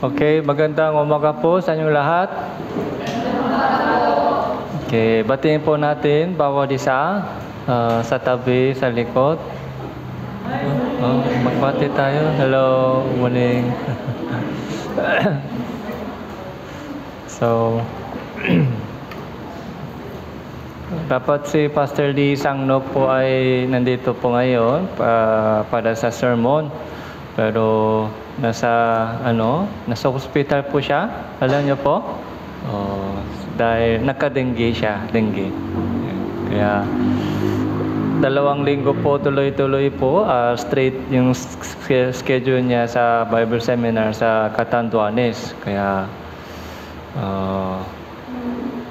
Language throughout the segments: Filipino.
Okay, magandang umaga po sa inyong lahat. Okay, batiin po natin bawat isa sa tabi, sa likod. Magbati tayo. Hello, morning. So, dapat si Pastor Lee Sangnok po ay nandito po ngayon para sa sermon. Pero nasa hospital po siya. Alam niyo po? Dahil nakadengge siya, dengue. Kaya 2 linggo po tuloy-tuloy po straight yung schedule niya sa Bible seminar sa Catanduanes. Kaya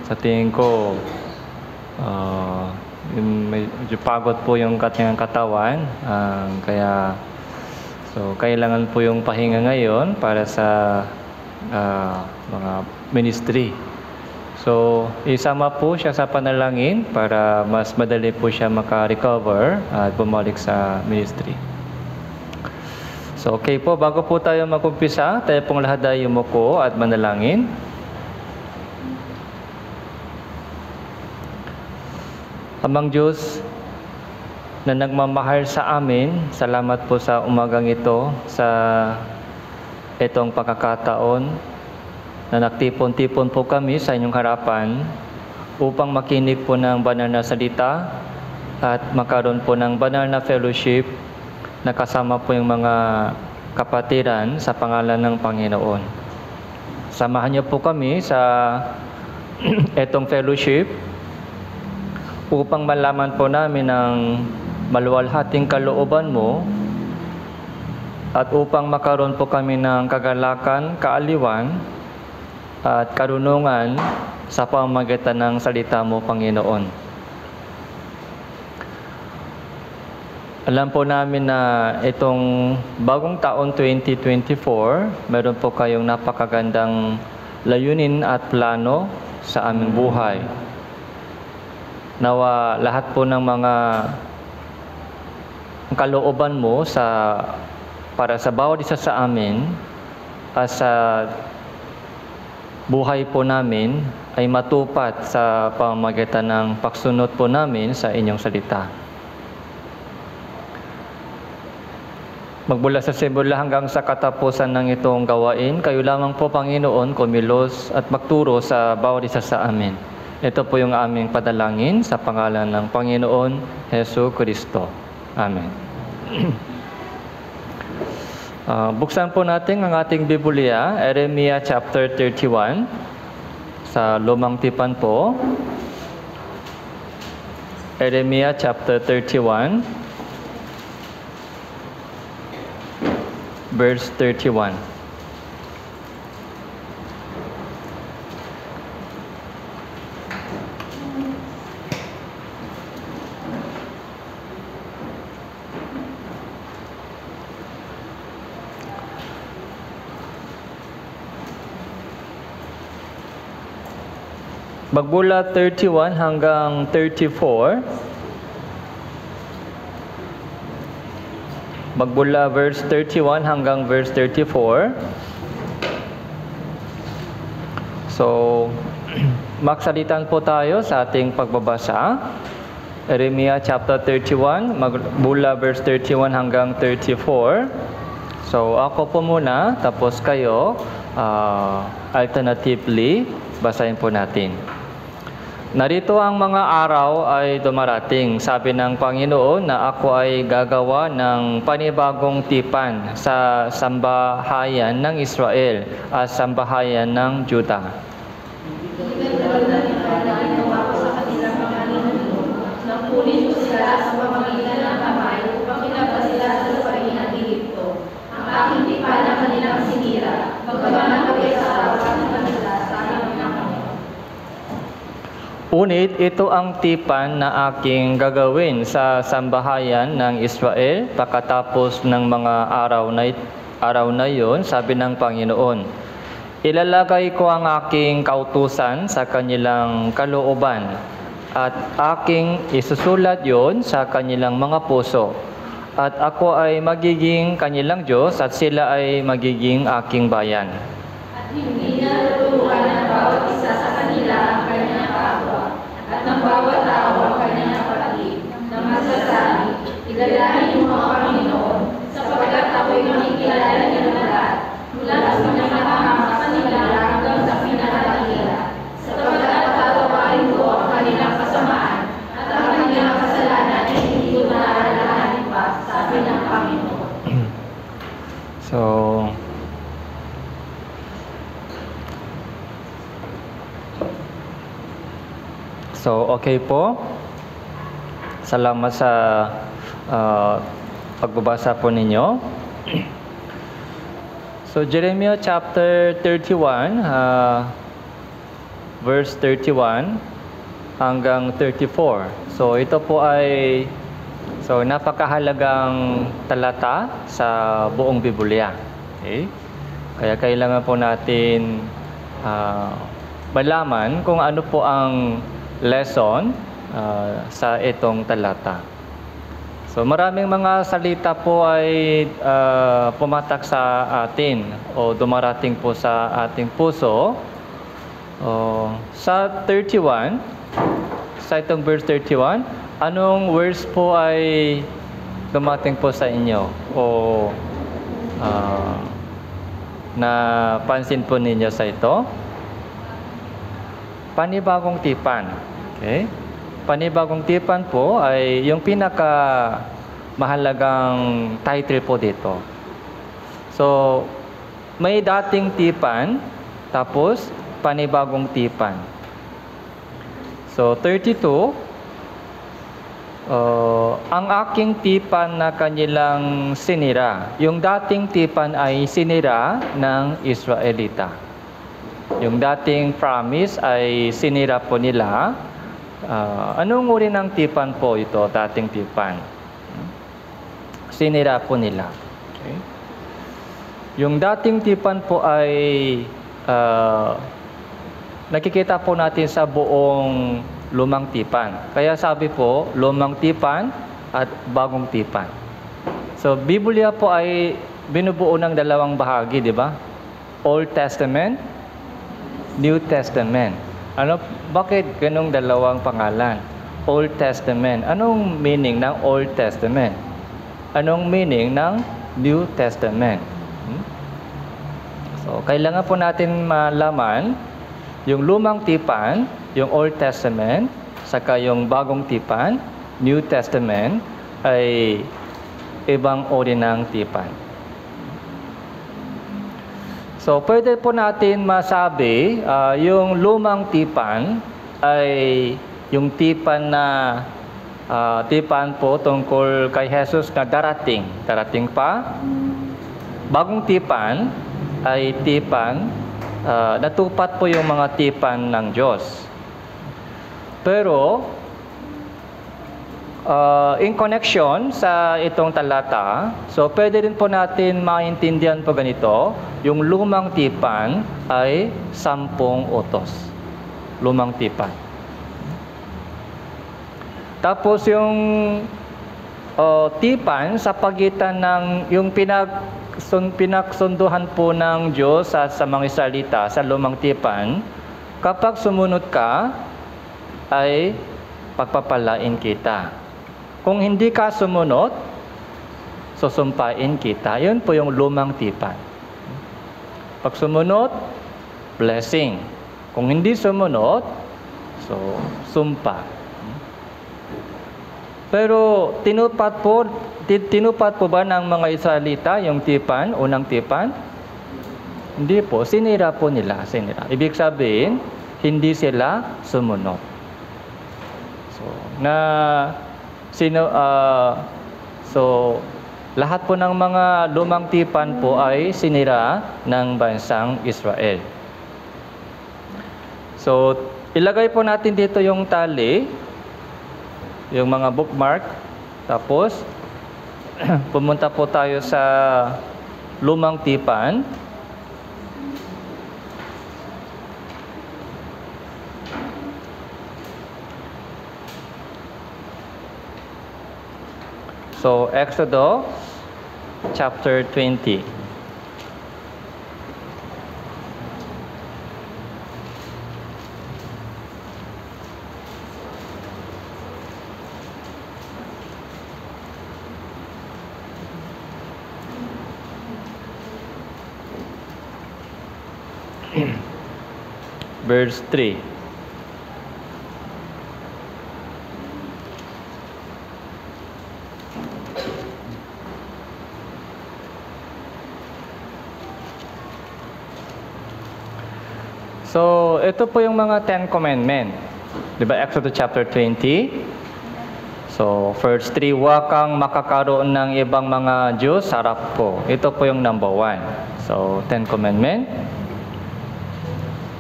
sa tingin ko medyo pagod po yung kanyang katawan, kaya kailangan po yung pahinga ngayon para sa mga ministry. So isama po siya sa panalangin para mas madali po siya maka-recover at bumalik sa ministry. So okay po, bago po tayo mag-umpisa, tayo pong lahat ay yumuko at manalangin. Amang Diyos na nagmamahal sa amin, salamat po sa umagang ito, sa itong pagkakataon na nagtipon-tipon po kami sa inyong harapan upang makinig po ng banal na salita at magkaroon po ng banal na fellowship na kasama po yung mga kapatiran sa pangalan ng Panginoon. Samahan niyo po kami sa itong fellowship upang malaman po namin ang maluwalhating kalooban mo at upang makaroon po kami ng kagalakan, kaaliwan at karunungan sa pamamagitan ng salita mo, Panginoon. Alam po namin na itong bagong taon 2024, meron po kayong napakagandang layunin at plano sa aming buhay. Nawa lahat po ng mga kalooban mo para sa bawat isa sa amin at sa buhay po namin ay matupad sa pamamagitan ng pagsunod po namin sa inyong salita. Magmula sa simula hanggang sa katapusan ng itong gawain, kayo lamang po, Panginoon, kumilos at magturo sa bawat isa sa amin. Ito po yung aming padalangin sa pangalan ng Panginoon Hesus Kristo. Amen. Buksan po natin ang ating Biblia, Jeremiah chapter 31, sa Lumang Tipan po. Jeremiah chapter 31, verse 31. Magmula 31 hanggang 34. Magmula verse 31 hanggang verse 34. So, magsalitan po tayo sa ating pagbabasa. Jeremiah chapter 31, magmula verse 31 hanggang 34. So, ako po muna, tapos kayo, alternatively, basahin po natin. Narito ang mga araw ay dumarating, sabi ng Panginoon, na ako ay gagawa ng panibagong tipan sa sambahayan ng Israel at sambahayan ng Juda. Nakunin ko sila sa pamamagitan ng kamay upang ilabas sila sa lupain ng Ehipto. Ang aking tipan na kanilang sinira, bagaman naway sa araw ng kanila sa aking Unit, ito ang tipan na aking gagawin sa sambahayan ng Israel pagkatapos ng mga araw na iyon, sabi ng Panginoon. Ilalagay ko ang aking kautusan sa kanilang kalooban at aking isusulat yon sa kanilang mga puso at ako ay magiging kanilang Diyos at sila ay magiging aking bayan. At hindi niya tuturuan ng bawat isa sa kanila ang kanyang kapwa at ng bawat tao ang kanyang kapatid na magsasabi, "Igalahin mo ang Panginoon, sapagkat ako'y makikilala niya ng lahat, mula sa pinakahamak sa nila hanggang sa pinakadakila, sapagkat tatawarin ko ang kanilang kasamaan at ang kanilang kasalanan ay hindi ko naaalalahanin pa," sabi ng Panginoon. So, okay po. Salamat sa pagbabasa po ninyo. So, Jeremiah chapter 31, verse 31 hanggang 34. So, ito po ay napakahalagang talata sa buong Biblia. Okay? Kaya kailangan po natin malaman kung ano po ang lesson sa itong talata. So maraming mga salita po ay pumatak sa atin o dumarating po sa ating puso. Sa 31, sa itong verse 31, anong words po ay dumating po sa inyo o napansin po ninyo sa ito? Panibagong tipan. Okay? Panibagong tipan po ay yung pinaka mahalagang title po dito. So, may dating tipan, tapos panibagong tipan. So, 32, ang aking tipan na kanilang sinira. Yung dating tipan ay sinira ng Israelita. Yung dating promise ay sinira po nila. Anong uri ng tipan po ito, dating tipan? Sinira po nila. Okay. Yung dating tipan po ay nakikita po natin sa buong lumang tipan. Kaya sabi po, lumang tipan at bagong tipan. So, Biblia po ay binubuo ng dalawang bahagi, di ba? Old Testament, New Testament. Bakit ganong dalawang pangalan? Old Testament. Anong meaning ng Old Testament? Anong meaning ng New Testament? So, kailangan po natin malaman yung lumang tipan, yung Old Testament, saka yung bagong tipan, New Testament, ay ibang uri ng tipan. So, pwede po natin masabi, yung lumang tipan ay yung tipan na tipan po tungkol kay Jesus na darating pa. Bagong tipan ay tipan, natupad po yung mga tipan ng Diyos. Pero, in connection sa itong talata, so pwede rin po natin maintindihan po ganito, yung lumang tipan ay 10 utos. Lumang tipan. Tapos yung tipan sa pagitan ng yung pinagsunduhan po ng Diyos sa mga Israelita sa lumang tipan, kapag sumunod ka, ay pagpapalain kita. Kung hindi ka sumunod, susumpain kita. Yun po yung lumang tipan. Pag sumunod, blessing. Kung hindi sumunod, so sumpa. Pero tinupad po ba ng mga Israelita yung tipan, unang tipan? Hindi po. Sinira po nila. Ibig sabihin, hindi sila sumunod. So, lahat po ng mga lumang tipan po ay sinira ng bansang Israel. So, ilagay po natin dito yung tali, yung mga bookmark. Tapos, pumunta po tayo sa lumang tipan. So, Exodus chapter 20. Verse 3. So, ito po yung mga 10 commandment. Diba, Exodus chapter 20. So, first 3, huwag kang makakaroon ng ibang mga Diyos sa harap ko. Ito po yung number 1. So, 10 commandment.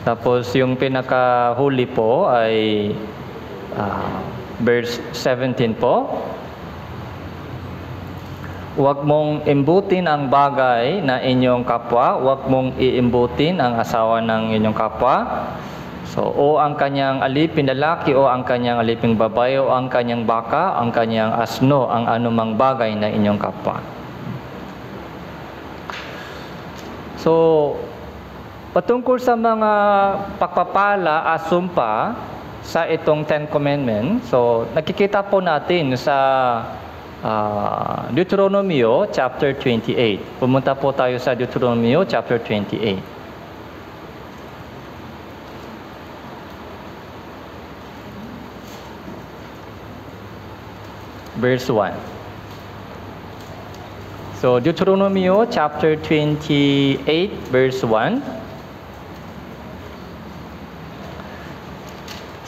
Tapos, yung pinakahuli po ay verse 17 po. Huwag mong imbutin ang bagay na inyong kapwa. Huwag mong iimbutin ang asawa ng inyong kapwa. So, o ang kanyang alipin lalaki, o ang kanyang aliping babae, o ang kanyang baka, ang kanyang asno, ang anumang bagay na inyong kapwa. So, patungkol sa mga pagpapala at sumpa sa itong 10 Commandments, so nakikita po natin sa Deuteronomio chapter 28. Pumunta po tayo sa Deuteronomio chapter 28. Verse 1. So, Deuteronomio chapter 28, verse 1.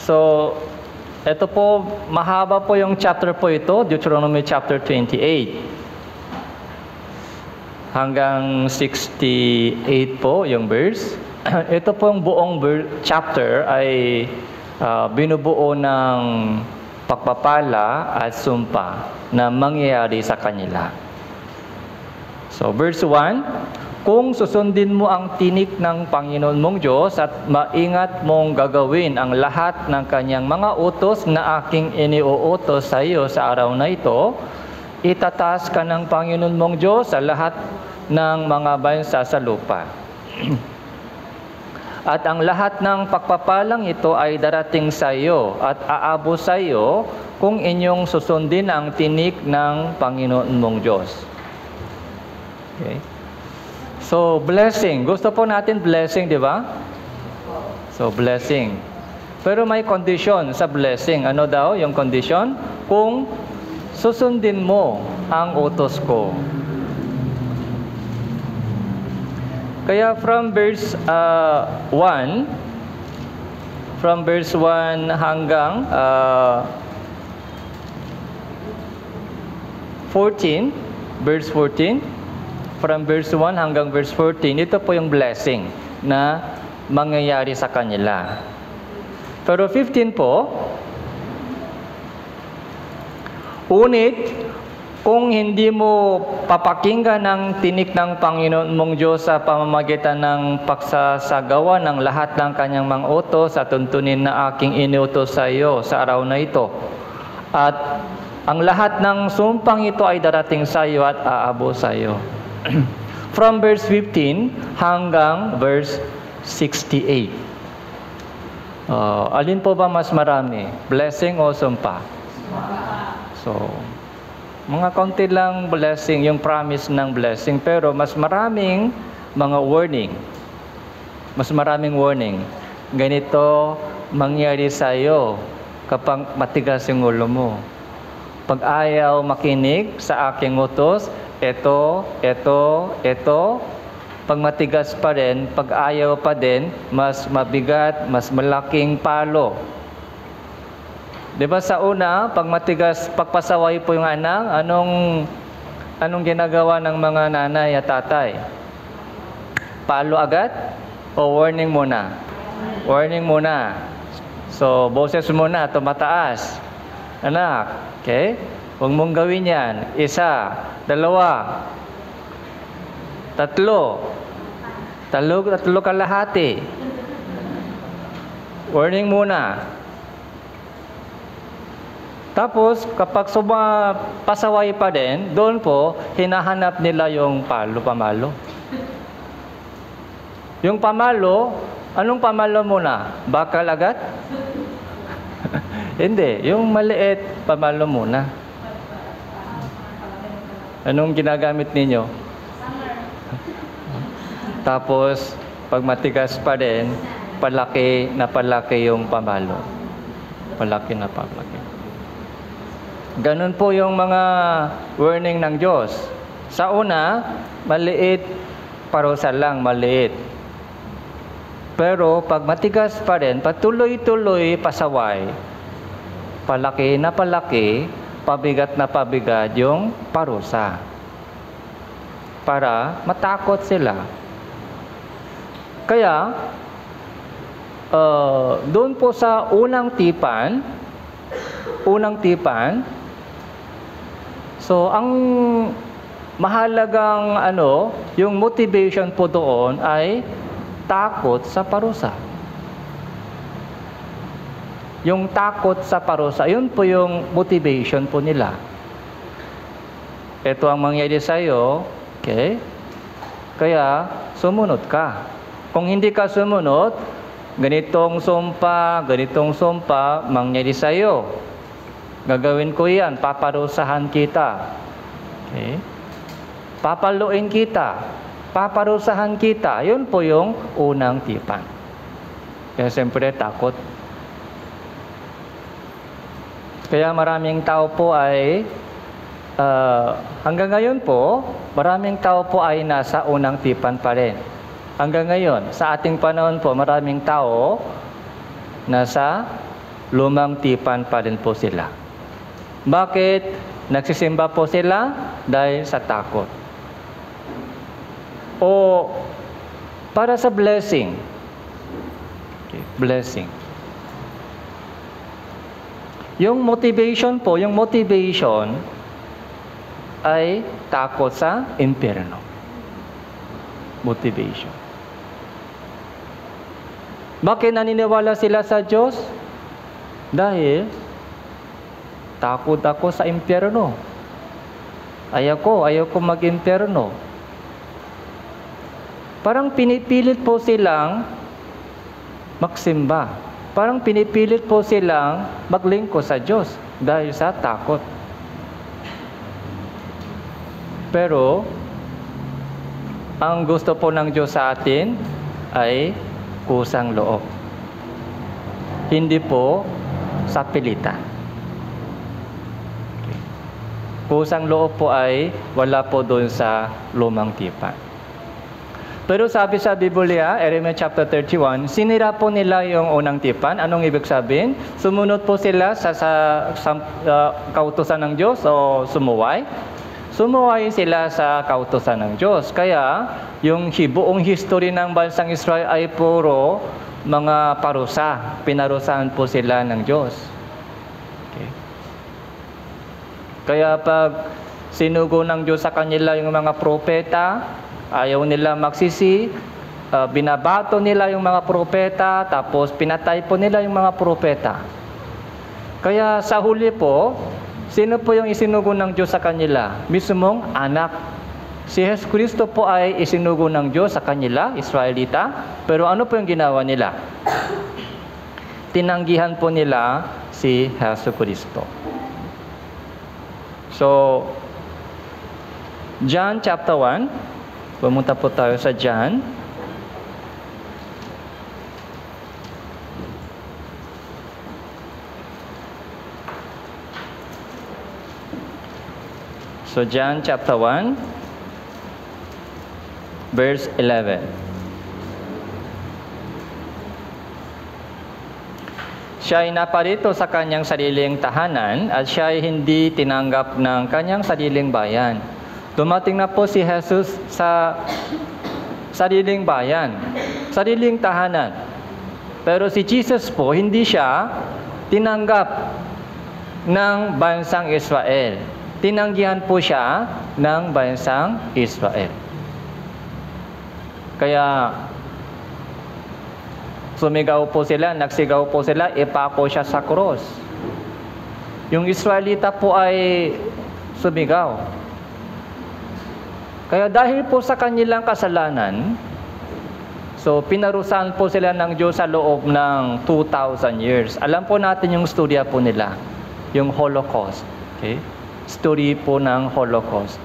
So, ito po, mahaba po yung chapter po ito, Deuteronomy chapter 28. Hanggang 68 po yung verse. Ito po yung buong chapter ay binubuo ng pagpapala at sumpa na mangyayari sa kanila. So, verse 1, kung susundin mo ang tinik ng Panginoon mong Diyos at maingat mong gagawin ang lahat ng kanyang mga utos na aking iniuutos sa iyo sa araw na ito, itataas ka ng Panginoon mong Diyos sa lahat ng mga bansa sa lupa. At ang lahat ng pagpapalang ito ay darating sa iyo at aabot sa iyo kung inyong susundin ang tinik ng Panginoon mong Diyos. Okay. So, blessing. Gusto po natin blessing, di ba? So, blessing. Pero may condition sa blessing. Ano daw yung condition? Kung susundin mo ang utos ko. Kaya from verse 1 hanggang 14, verse 14, from verse 1 hanggang verse 14, ito po yung blessing na mangyayari sa kanila. Pero 15 po, unit, kung hindi mo papakinggan ang tinik ng Panginoon mong Diyos sa pamamagitan ng pagsasagawa ng lahat ng kanyang mga utos at tuntunin na aking iniutos sa iyo sa araw na ito, at ang lahat ng sumpang ito ay darating sa iyo at aabot sa iyo. From verse 15 hanggang verse 68. Alin po ba mas marami? Blessing o sumpa? So, mga kaunti lang blessing, yung promise ng blessing, pero mas maraming mga warning. Mas maraming warning. Ganito mangyari sa iyo kapag matigas yung ulo mo. Pag ayaw makinig sa aking utos, ito. Pag matigas pa rin, pag ayaw pa din, mas mabigat, mas malaking palo. Diba sa una, pag matigas, pagpasaway po yung anak, anong ginagawa ng mga nanay at tatay? Palo agad? O warning muna? Warning muna. So, boses muna, tumataas. Anak, okay? Huwag mong gawin yan. 1, 2, 3, 3 kalahati. Warning muna. Tapos, kapag pasaway pa din, doon po, hinahanap nila yung pamalo. Yung pamalo, anong pamalo muna? Bakal agad? Hindi, yung maliit, pamalo muna. Anong ginagamit ninyo? Tapos, pag matigas pa din, palaki yung pamalo. Palaki na palaki. Ganun po yung mga warning ng Diyos. Sa una, maliit, parusa lang, maliit. Pero pag matigas pa rin, patuloy-tuloy pasaway, palaki na palaki, pabigat na pabigat yung parusa. Para matakot sila. Kaya, doon po sa unang tipan, so ang mahalagang yung motivation po doon ay takot sa parusa. Yung takot sa parusa, yun po yung motivation po nila. Ito ang mangyayari sa iyo, okay? Kaya sumunod ka. Kung hindi ka sumunod, ganitong sumpa, mangyayari sa iyo. Gagawin ko yan, paparusahan kita. Okay? Papaluin kita. Paparusahan kita. Yun po yung unang tipan. Kaya siyempre takot. Kaya maraming tao po ay, hanggang ngayon po, maraming tao po ay nasa unang tipan pa rin. Hanggang ngayon, sa ating panahon po, maraming tao nasa lumang tipan pa rin po sila. Bakit nagsisimba po sila? Dahil sa takot. O para sa blessing. Okay, blessing. Yung motivation po, ay takot sa impyerno. Motivation. Bakit naniniwala sila sa Diyos? Dahil takot ako sa impyerno. Ayaw ko mag-impyerno. Parang pinipilit po silang magsimba. Parang pinipilit po silang maglingkod sa Diyos dahil sa takot. Pero, ang gusto po ng Diyos sa atin ay kusang loob. Hindi po sa pilitan. Okay. Kusang loob po ay wala po doon sa lumang tipan. Pero sabi sa Biblia, Jeremiah chapter 31, sinira po nila yung unang tipan. Anong ibig sabihin? Sumunod po sila sa kautusan ng Diyos o sumuway? Sumuway sila sa kautusan ng Diyos. Kaya, yung buong history ng bansang Israel ay puro mga parusa. Pinarusahan po sila ng Diyos. Okay. Kaya pag sinugo ng Diyos sa kanila yung mga propeta, ayaw nila magsisi, binabato nila yung mga propeta, tapos pinatay po nila yung mga propeta. Kaya sa huli po, sino po yung isinugo ng Diyos sa kanila? Mismong anak. Si Jesus Cristo po ay isinugo ng Diyos sa kanila, Israelita. Pero ano po yung ginawa nila? Tinanggihan po nila si Jesus Cristo. So, John chapter 1. Pumunta po tayo sa John. So, John chapter 1, verse 11. Siya ay naparito sa kanyang sariling tahanan at siya ay hindi tinanggap ng kanyang sariling bayan. Dumating na po si Jesus sa sariling bayan, sariling tahanan. Pero si Jesus po, hindi siya tinanggap ng bansang Israel. Tinanggihan po siya ng bansang Israel. Kaya nagsigaw po sila, ipako siya sa cross. Yung Israelita po ay sumigaw. Kaya dahil po sa kanilang kasalanan, so pinarusahan po sila ng Diyos sa loob ng 2,000 years. Alam po natin yung storya po nila, yung Holocaust. Okay? Story po ng Holocaust.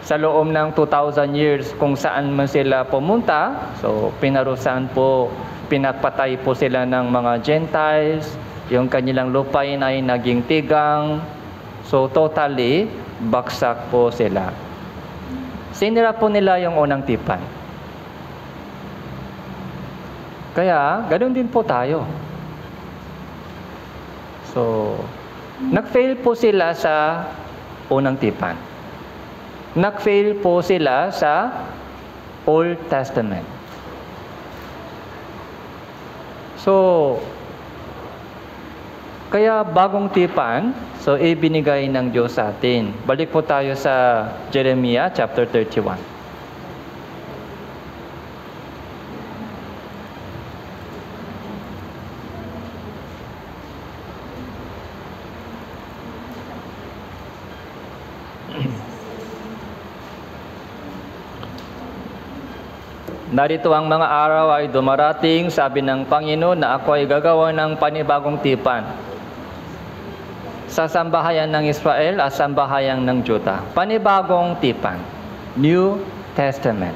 Sa loob ng 2,000 years, kung saan man sila pumunta, so pinarusahan po, pinapatay po sila ng mga Gentiles, yung kanilang lupain ay naging tigang, so totally, baksak po sila. Sinira po nila yung unang tipan. Kaya, ganoon din po tayo. So, nag-fail po sila sa unang tipan. Nag-fail po sila sa Old Testament. So, kaya bagong tipan, so ibinigay ng Diyos sa atin. Balik po tayo sa Jeremiah chapter 31. Narito ang mga araw ay dumarating, sabi ng Panginoon, na ako ay gagawa ng panibagong tipan sa sambahayan ng Israel at sambahayan ng Juda. Panibagong tipan. New Testament.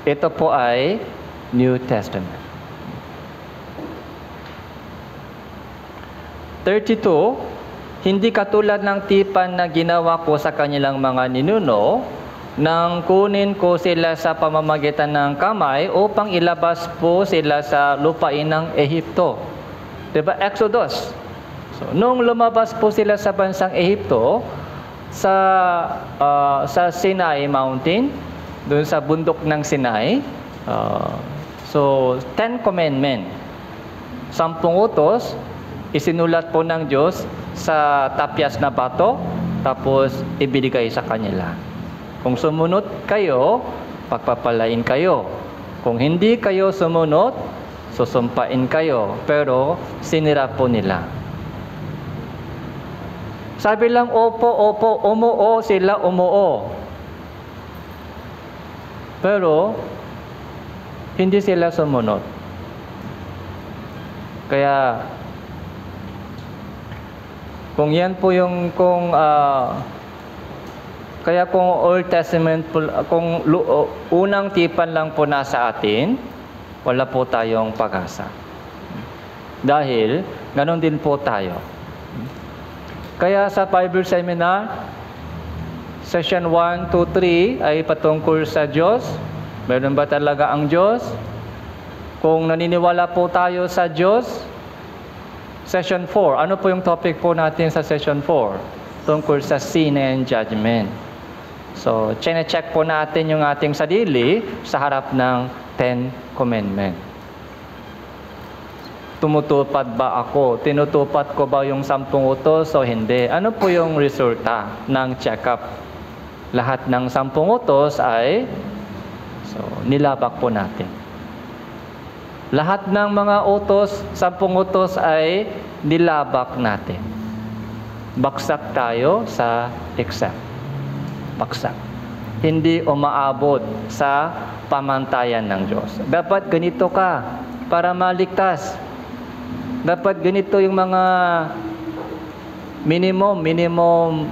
Ito po ay New Testament. 32, hindi katulad ng tipan na ginawa ko sa kanilang mga ninuno, nang kunin ko sila sa pamamagitan ng kamay upang ilabas po sila sa lupain ng Ehipto. Diba? Exodus. So, nung lumabas po sila sa bansang Ehipto, sa Sinai Mountain, doon sa bundok ng Sinai, so 10 Commandment, 10 utos, isinulat po ng Diyos sa tapyas na bato, tapos ibinigay sa kanila. Kung sumunod kayo, pagpapalain kayo. Kung hindi kayo sumunod, susumpain kayo. Pero sinira po nila. Sabi lang, opo, opo, umuo sila, umuo. Pero hindi sila sumunod. Kaya kung yan po yung kaya kung Old Testament, kung unang tipan lang po nasa atin, wala po tayong pag-asa. Dahil, ganon din po tayo. Kaya sa Bible Seminar, Session 1, 2, 3 ay patungkol sa Diyos. Meron ba talaga ang Diyos? Kung naniniwala po tayo sa Diyos, Session 4, ano po yung topic po natin sa Session 4? Tungkol sa sin and judgment. So, check po natin yung ating sarili sa harap ng 10 Commandment. Tumutupad ba ako? Tinutupad ko ba yung 10 utos o hindi? Ano po yung resulta ng check-up? Lahat ng 10 utos ay nilabak po natin. Lahat ng mga utos, 10 utos ay nilabak natin. Baksak tayo sa exam. Baksak. Hindi umaabot sa pamantayan ng Diyos. Dapat ganito ka para maligtas. Dapat ganito yung mga minimum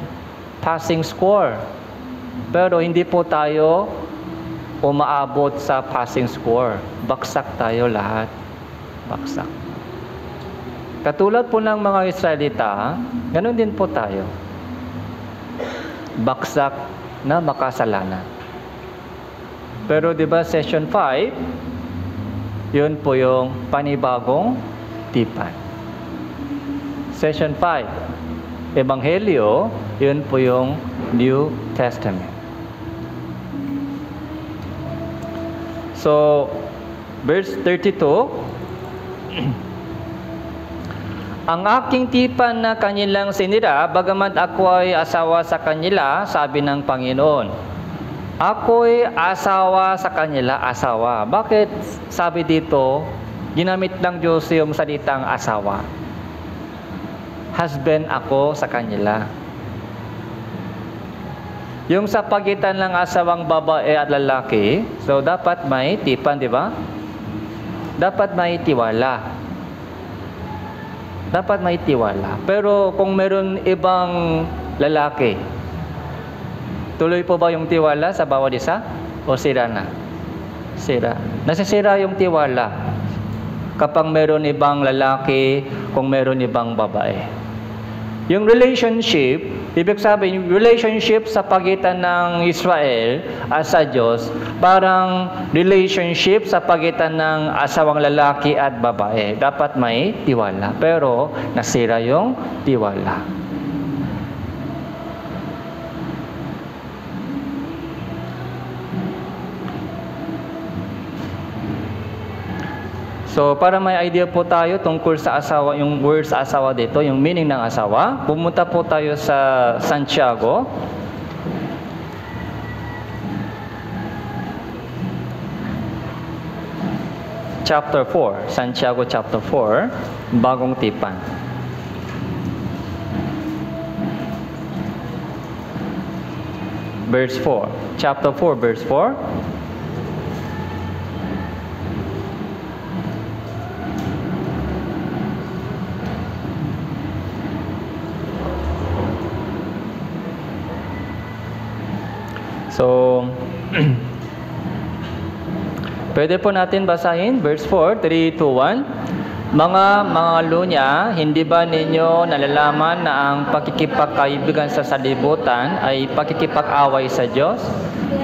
passing score. Pero hindi po tayo umaabot sa passing score. Baksak tayo lahat. Baksak. Katulad po ng mga Israelita, ganun din po tayo. Baksak na makasalanan. Pero 'di ba Session 5, 'yun po yung panibagong tipan. Session 5, Ebanghelyo, 'yun po yung New Testament. So, verse 32, ang aking tipan na kanilang sinira, bagamat ako ay asawa sa kanila, sabi ng Panginoon. Ako'y asawa sa kanila, asawa. Bakit sabi dito, ginamit ng Diyos yung salitang asawa? husband ako sa kanila. Yung sa pagitan ng asawang babae at lalaki, so dapat may tipan, di ba? Dapat may tiwala. Dapat may tiwala. Pero kung meron ibang lalaki, tuloy po ba yung tiwala sa bawat isa? O sira na? Sira. Nasisira yung tiwala kapag meron ibang lalaki, kung meron ibang babae. Yung relationship, ibig sabihin, yung relationship sa pagitan ng Israel at sa Diyos, parang relationship sa pagitan ng asawang lalaki at babae. Dapat may tiwala. Pero nasira yung tiwala. So, para may idea po tayo tungkol sa asawa, yung word sa asawa dito, yung meaning ng asawa, pumunta po tayo sa Santiago. Chapter 4. Santiago chapter 4, bagong tipan. Verse 4. Chapter 4, verse 4. So, pwede po natin basahin, verse 4, 3, 2, 1. Mga lunya, hindi ba ninyo nalalaman na ang pakikipagkaibigan sa salibutan ay pakikipag-away sa Diyos?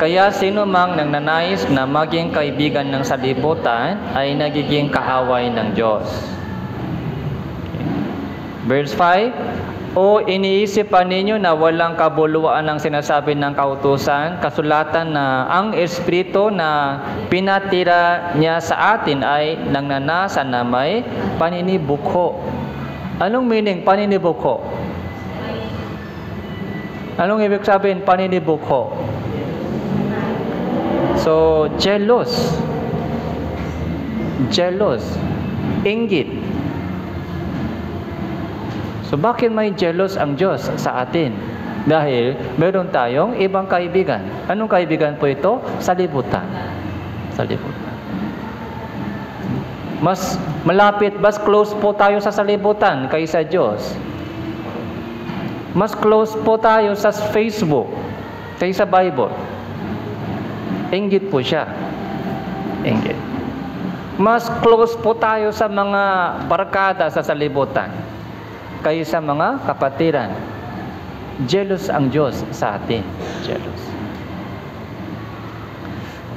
Kaya sino mang nagnanais na maging kaibigan ng salibutan ay nagiging kaaway ng Diyos. Verse 5, o iniisip pa ninyo na walang kabuluan ang sinasabi ng kautusan, kasulatan na ang Espiritu na pinatira niya sa atin ay nangnanasa na may paninibukho. Anong meaning paninibukho? Anong ibig sabihin paninibukho? So, jealous. Jealous. Inggit. So, bakit may jealous ang Diyos sa atin? Dahil meron tayong ibang kaibigan. Anong kaibigan po ito? Salibutan. Salibutan. Mas malapit, mas close po tayo sa salibutan kaysa Diyos. Mas close po tayo sa Facebook kaysa Bible. Inggit po siya. Inggit. Mas close po tayo sa mga barkada sa salibutan kaysa mga kapatiran. Jealous ang Diyos sa atin. Jealous.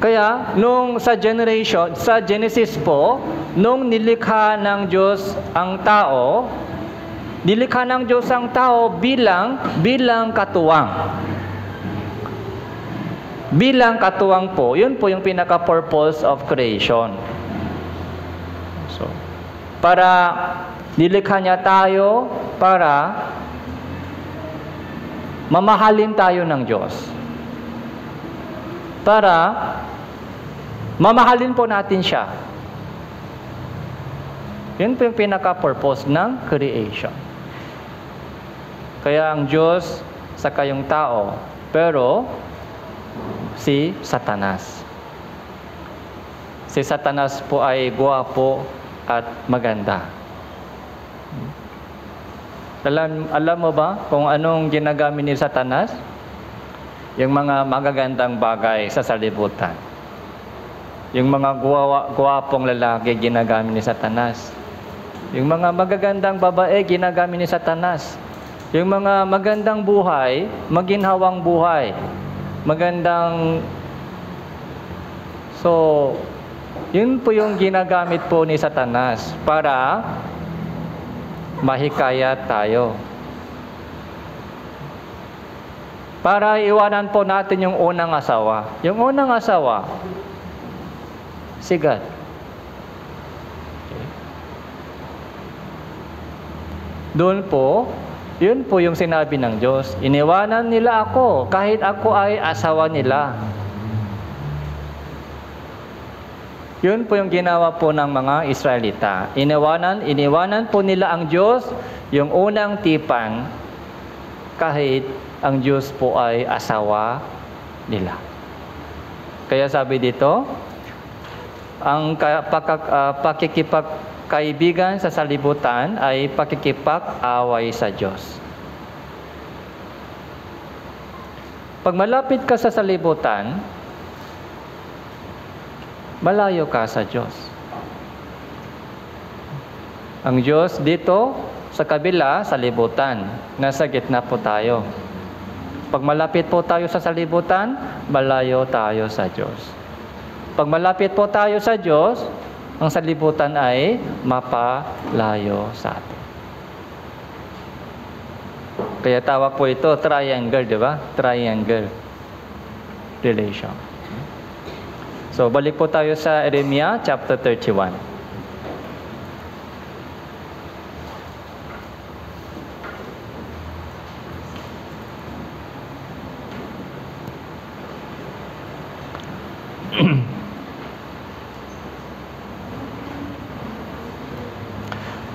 Kaya, nung sa Genesis po, nung nilikha ng Diyos ang tao, nilikha ng Diyos ang tao bilang katuwang. Bilang katuwang po, yun po yung pinaka-purpose of creation. So, para nilikha niya tayo para mamahalin tayo ng Diyos. Para mamahalin po natin siya. Yun po yung pinaka-purpose ng creation. Kaya ang Diyos sa kayong tao, pero si Satanas. Si Satanas po ay guwapo at maganda. Alam mo ba kung anong ginagamit ni Satanas? Yung mga magagandang bagay sa salibutan. Yung mga guwapong lalaki ginagamit ni Satanas. Yung mga magagandang babae ginagamit ni Satanas. Yung mga magandang buhay, maginhawang buhay. Magandang... So, yun po yung ginagamit po ni Satanas para mahikayat tayo. Para iwanan po natin yung unang asawa. Yung unang asawa, si God. Doon po, yun po yung sinabi ng Diyos. Iniwanan nila ako kahit ako ay asawa nila. Yun po yung ginawa po ng mga Israelita. Iniwanan po nila ang Diyos, yung unang tipan, kahit ang Diyos po ay asawa nila. Kaya sabi dito, ang pakikipagkaibigan sa salibutan ay pakikipag-away sa Diyos. Pag malapit ka sa salibutan, malayo ka sa Diyos. Ang Diyos dito, sa kabila, sa libutan. Nasa gitna po tayo. Pag malapit po tayo sa salibutan, malayo tayo sa Diyos. Pag malapit po tayo sa Diyos, ang salibutan ay mapalayo sa atin. Kaya tawag po ito triangle, di ba? Triangle relation. So, balik po tayo sa Jeremiah chapter 31.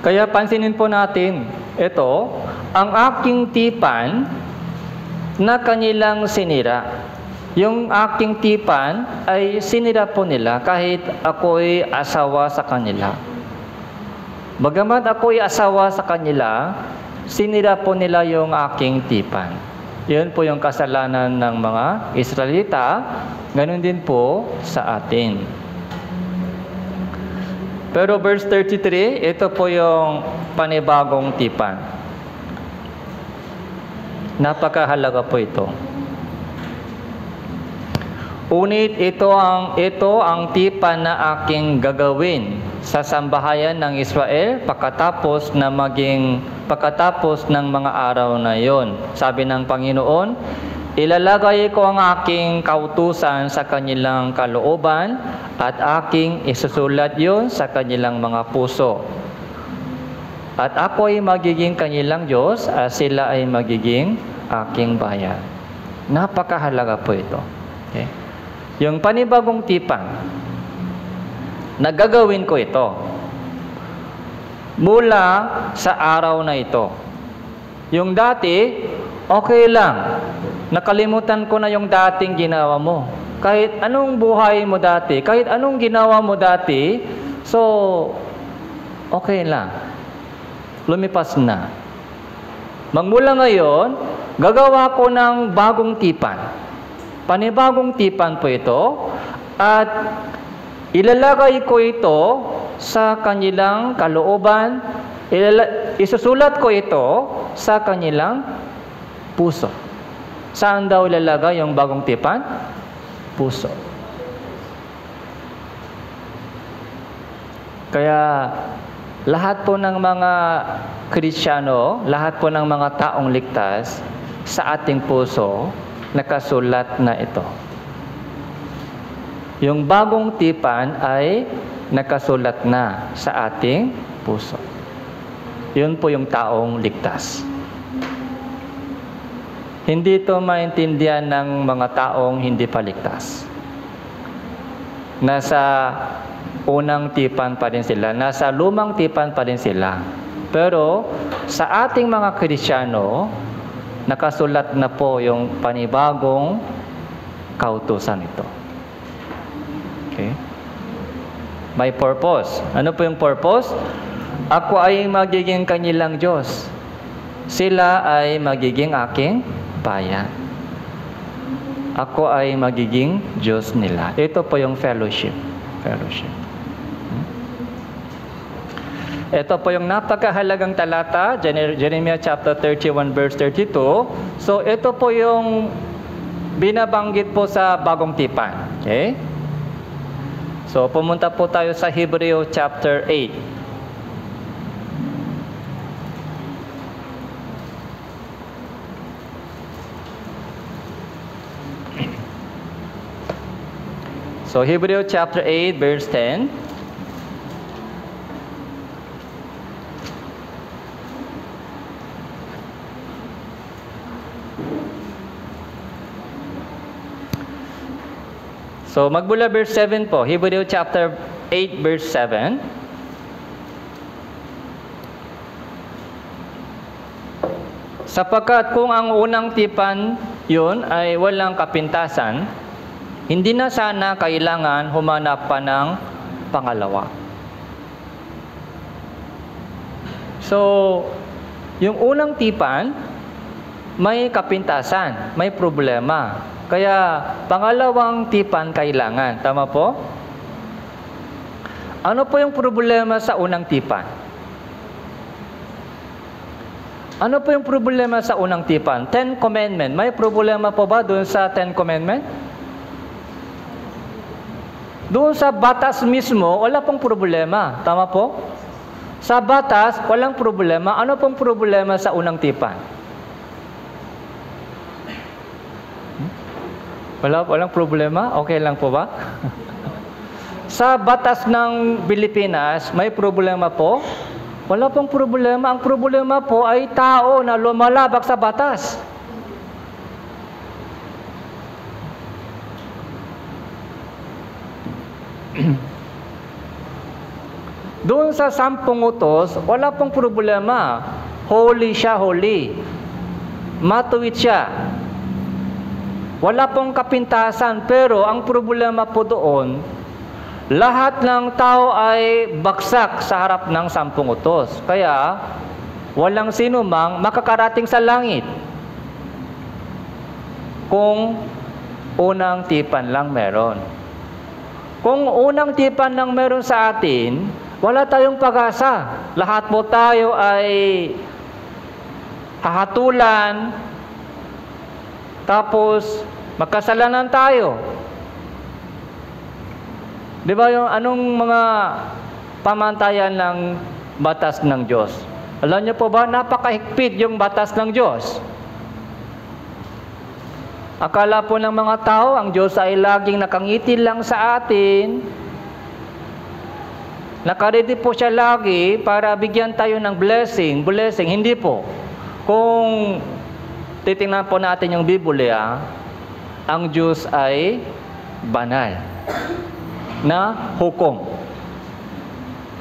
Kaya pansinin po natin, ito, ang aking tipan na kanilang sinira. Yung aking tipan ay sinira po nila kahit ako'y asawa sa kanila. Bagamat ako'y asawa sa kanila, sinira po nila yung aking tipan. Yun po yung kasalanan ng mga Israelita, ganun din po sa atin. Pero verse 33, ito po yung panibagong tipan. Napakahalaga po ito. Unit ito ang tipan na aking gagawin sa sambahayan ng Israel pagkatapos ng mga araw na yon. Sabi ng Panginoon, ilalagay ko ang aking kautusan sa kanilang kalooban at aking isusulat yon sa kanilang mga puso. At ako ay magiging kanilang Diyos at sila ay magiging aking bayan. Napakahalaga po ito. Okay? Yung panibagong tipan, nagagawin ko ito mula sa araw na ito. Yung dati, okay lang. Nakalimutan ko na yung dating ginawa mo. Kahit anong buhay mo dati, kahit anong ginawa mo dati, so, okay lang. Lumipas na. Magmula ngayon, gagawa ko ng bagong tipan. Panibagong tipan po ito at ilalagay ko ito sa kanilang kalooban, isusulat ko ito sa kanilang puso. Saan daw ilalagay yung bagong tipan? Puso. Kaya lahat po ng mga Kristiyano, lahat po ng mga taong ligtas sa ating puso, nakasulat na ito. Yung bagong tipan ay nakasulat na sa ating puso. Yun po yung taong ligtas. Hindi ito maintindihan ng mga taong hindi pa ligtas. Nasa unang tipan pa rin sila. Nasa lumang tipan pa rin sila. Pero sa ating mga Kristiyano, nakasulat na po yung panibagong kautusan ito. Okay? May purpose. Ano po yung purpose? Ako ay magiging kanilang Diyos. Sila ay magiging aking bayan. Ako ay magiging Diyos nila. Ito po yung fellowship. Fellowship. Ito po yung napakahalagang talata, Jeremiah chapter 31 verse 32. So ito po yung binabanggit po sa bagong tipan. Okay? So pumunta po tayo sa Hebreo chapter 8. So Hebreo chapter 8 verse 10. So, magbula verse 7 po, Hebreo chapter 8 verse 7. Sapagkat kung ang unang tipan yun ay walang kapintasan, hindi na sana kailangan humanap pa ng pangalawa. So, yung unang tipan, may kapintasan, may problema. Kaya, pangalawang tipan kailangan. Tama po? Ano po yung problema sa unang tipan? Ano po yung problema sa unang tipan? 10 Commandment. May problema po ba doon sa 10 Commandment? Doon sa batas mismo, wala pong problema. Tama po? Sa batas, walang problema. Ano pong problema sa unang tipan? Walang problema? Okay lang po ba? Sa batas ng Pilipinas, may problema po? Wala pong problema. Ang problema po ay tao na lumalabag sa batas. Doon sa 10 utos, wala pong problema. Holy siya, holy. Matuwid siya. Wala pong kapintasan, pero ang problema po doon, lahat ng tao ay bagsak sa harap ng 10 utos. Kaya, walang sino mang makakarating sa langit kung unang tipan lang meron. Kung unang tipan lang meron sa atin, wala tayong pag-asa. Lahat po tayo ay hahatulan, tapos magkasalanan tayo. Di ba yung anong mga pamantayan ng batas ng Diyos? Alam niyo po ba, napakahigpit yung batas ng Diyos. Akala po ng mga tao, ang Diyos ay laging nakangiti lang sa atin. Nakaredy po siya lagi para bigyan tayo ng blessing. Hindi po. Kung titingnan po natin yung Biblia, ang Diyos ay banal na hukom.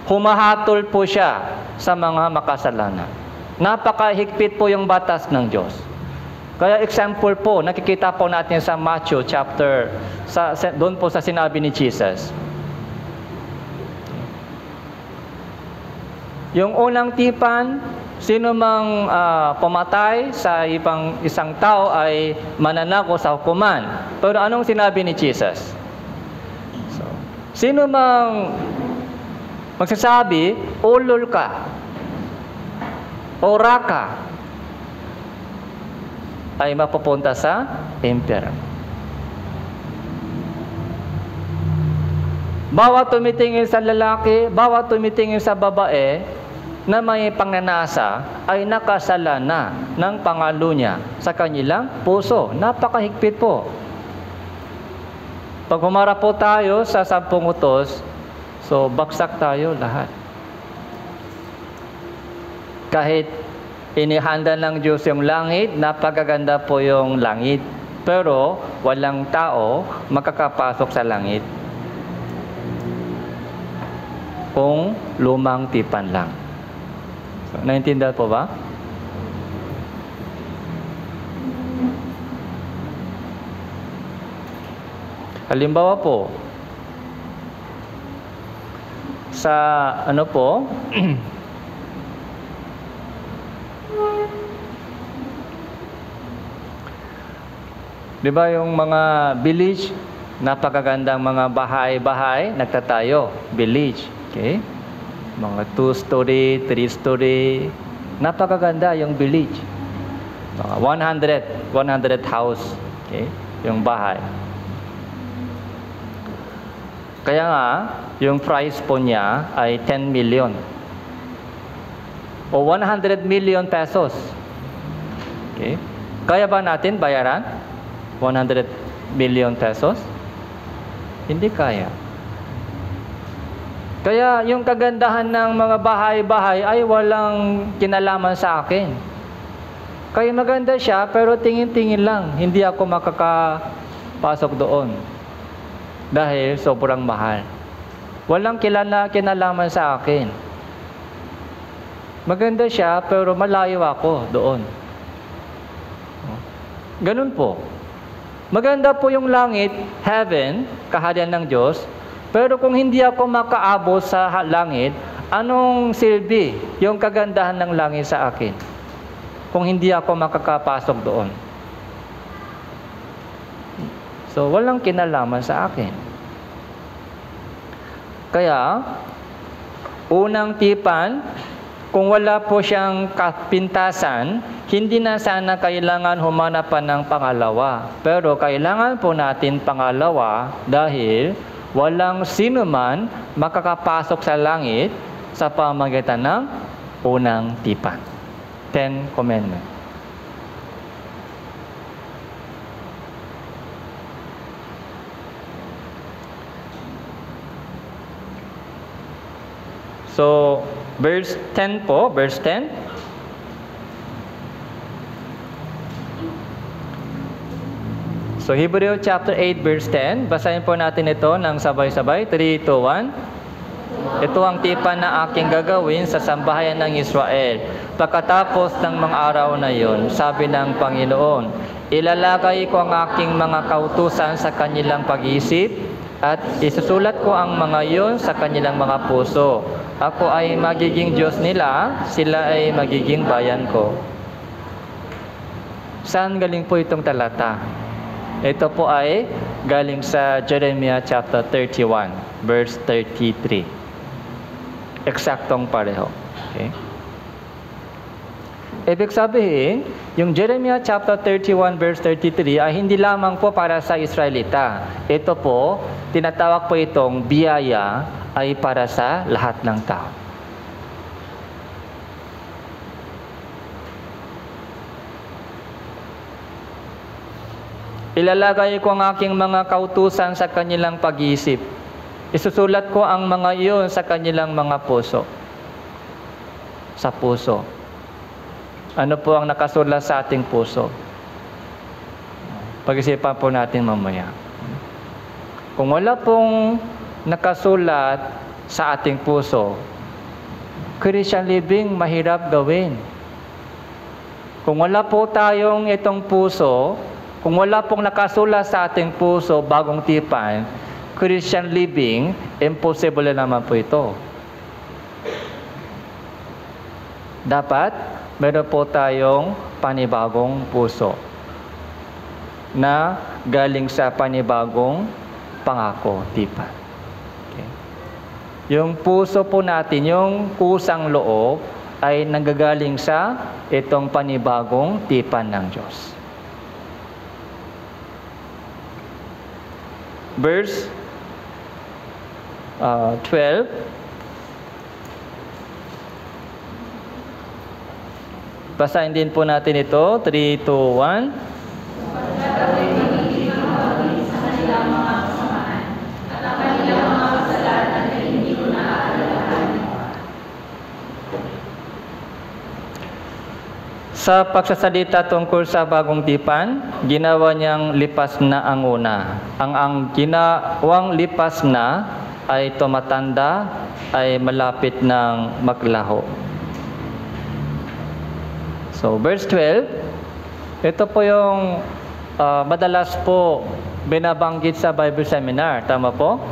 Humahatol po siya sa mga makasalanan. Napakahigpit po yung batas ng Diyos. Kaya example po, nakikita po natin sa Matthew chapter, doon po sa sinabi ni Jesus. Yung unang tipan, sino mang pumatay sa isang tao ay mananako sa hukuman. Pero anong sinabi ni Jesus? Sino mang magsasabi, ulol ka, ora ka, ay mapupunta sa impyerno. Bawat tumitingin sa lalaki, bawat tumitingin sa babae na may pangnanasa ay nakasala na ng pangalo niya sa kanilang puso. Napakahigpit po. Pag humarap po tayo sa 10 utos, so baksak tayo lahat. Kahit inihanda ng Diyos yung langit, napakaganda po yung langit. Pero walang tao makakapasok sa langit kung lumang tipan lang. So, naintindihan po ba? Halimbawa po, sa ano po, di ba yung mga village, napakagandang mga bahay-bahay, nagtatayo, village, okay? Mga 2-story, 3-story, napakaganda yung village. Mga 100 house, okay? Yung bahay. Kaya nga, yung price po niya ay 10 million. O 100 million pesos. Okay? Kaya ba natin bayaran 100 million pesos? Hindi kaya. Kaya yung kagandahan ng mga bahay-bahay ay walang kinalaman sa akin. Kaya maganda siya, pero tingin-tingin lang. Hindi ako makakapasok doon. Dahil sobrang mahal. Walang kinalaman sa akin. Maganda siya, pero malayo ako doon. Ganun po. Maganda po yung langit, heaven, kaharian ng Diyos, pero kung hindi ako makaabot sa langit, anong silbi yung kagandahan ng langit sa akin? Kung hindi ako makakapasok doon. So, walang kinalaman sa akin. Kaya, unang tipan, kung wala po siyang kapintasan, hindi na sana kailangan humanap pa ng pangalawa. Pero kailangan po natin pangalawa dahil walang sino man makakapasok sa langit sa pamamagitan ng unang tipan. 10 Commandments. So, verse 10 po, verse 10. So, Hebrew chapter 8, verse 10. Basahin po natin ito ng sabay-sabay. 3, 2, 1. Ito ang tipan na aking gagawin sa sambahayan ng Israel. Pagkatapos ng mga araw na iyon, sabi ng Panginoon, ilalagay ko ang aking mga kautusan sa kanilang pag-iisip at isusulat ko ang mga iyon sa kanilang mga puso. Ako ay magiging Diyos nila, sila ay magiging bayan ko. Saan galing po itong talata? Ito po ay galing sa Jeremiah chapter 31, verse 33. Eksaktong pareho. Okay? Ibig sabihin, yung Jeremiah chapter 31, verse 33 ay hindi lamang po para sa Israelita. Ito po, tinatawag po itong biyaya ay para sa lahat ng tao. Ilalagay ko ang aking mga kautusan sa kanilang pag-iisip. Isusulat ko ang mga iyon sa kanilang mga puso. Sa puso. Ano po ang nakasulat sa ating puso? Pag-isipan po natin mamaya. Kung wala pong nakasulat sa ating puso, Christian living mahirap gawin. Kung wala po tayong itong puso, kung wala pong nakasulat sa ating puso, bagong tipan, Christian living, impossible naman po ito. Dapat, meron po tayong panibagong puso na galing sa panibagong pangako, tipan. Okay. Yung puso po natin, yung kusang loob, ay nanggagaling sa itong panibagong tipan ng Diyos. Verse 12. Basahin din po natin ito. 3, 2, 1. Sa pagsasalita tungkol sa bagong tipan, ginawa niyang lipas na ang una. Ang ginawang lipas na ay tumatanda, ay malapit ng maglaho. So, verse 12, ito po yung madalas po binabanggit sa Bible Seminar. Tama po?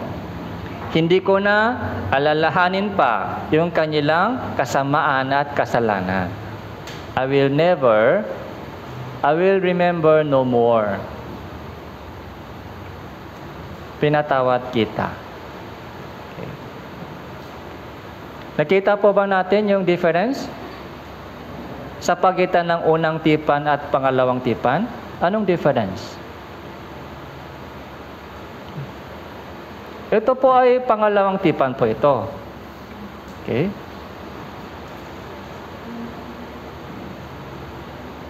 Hindi ko na alalahanin pa yung kanilang kasamaan at kasalanan. I will remember no more. Pinatawad kita. Okay. Nakita po ba natin yung difference sa pagitan ng unang tipan at pangalawang tipan? Anong difference? Ito po ay pangalawang tipan po ito. Okay?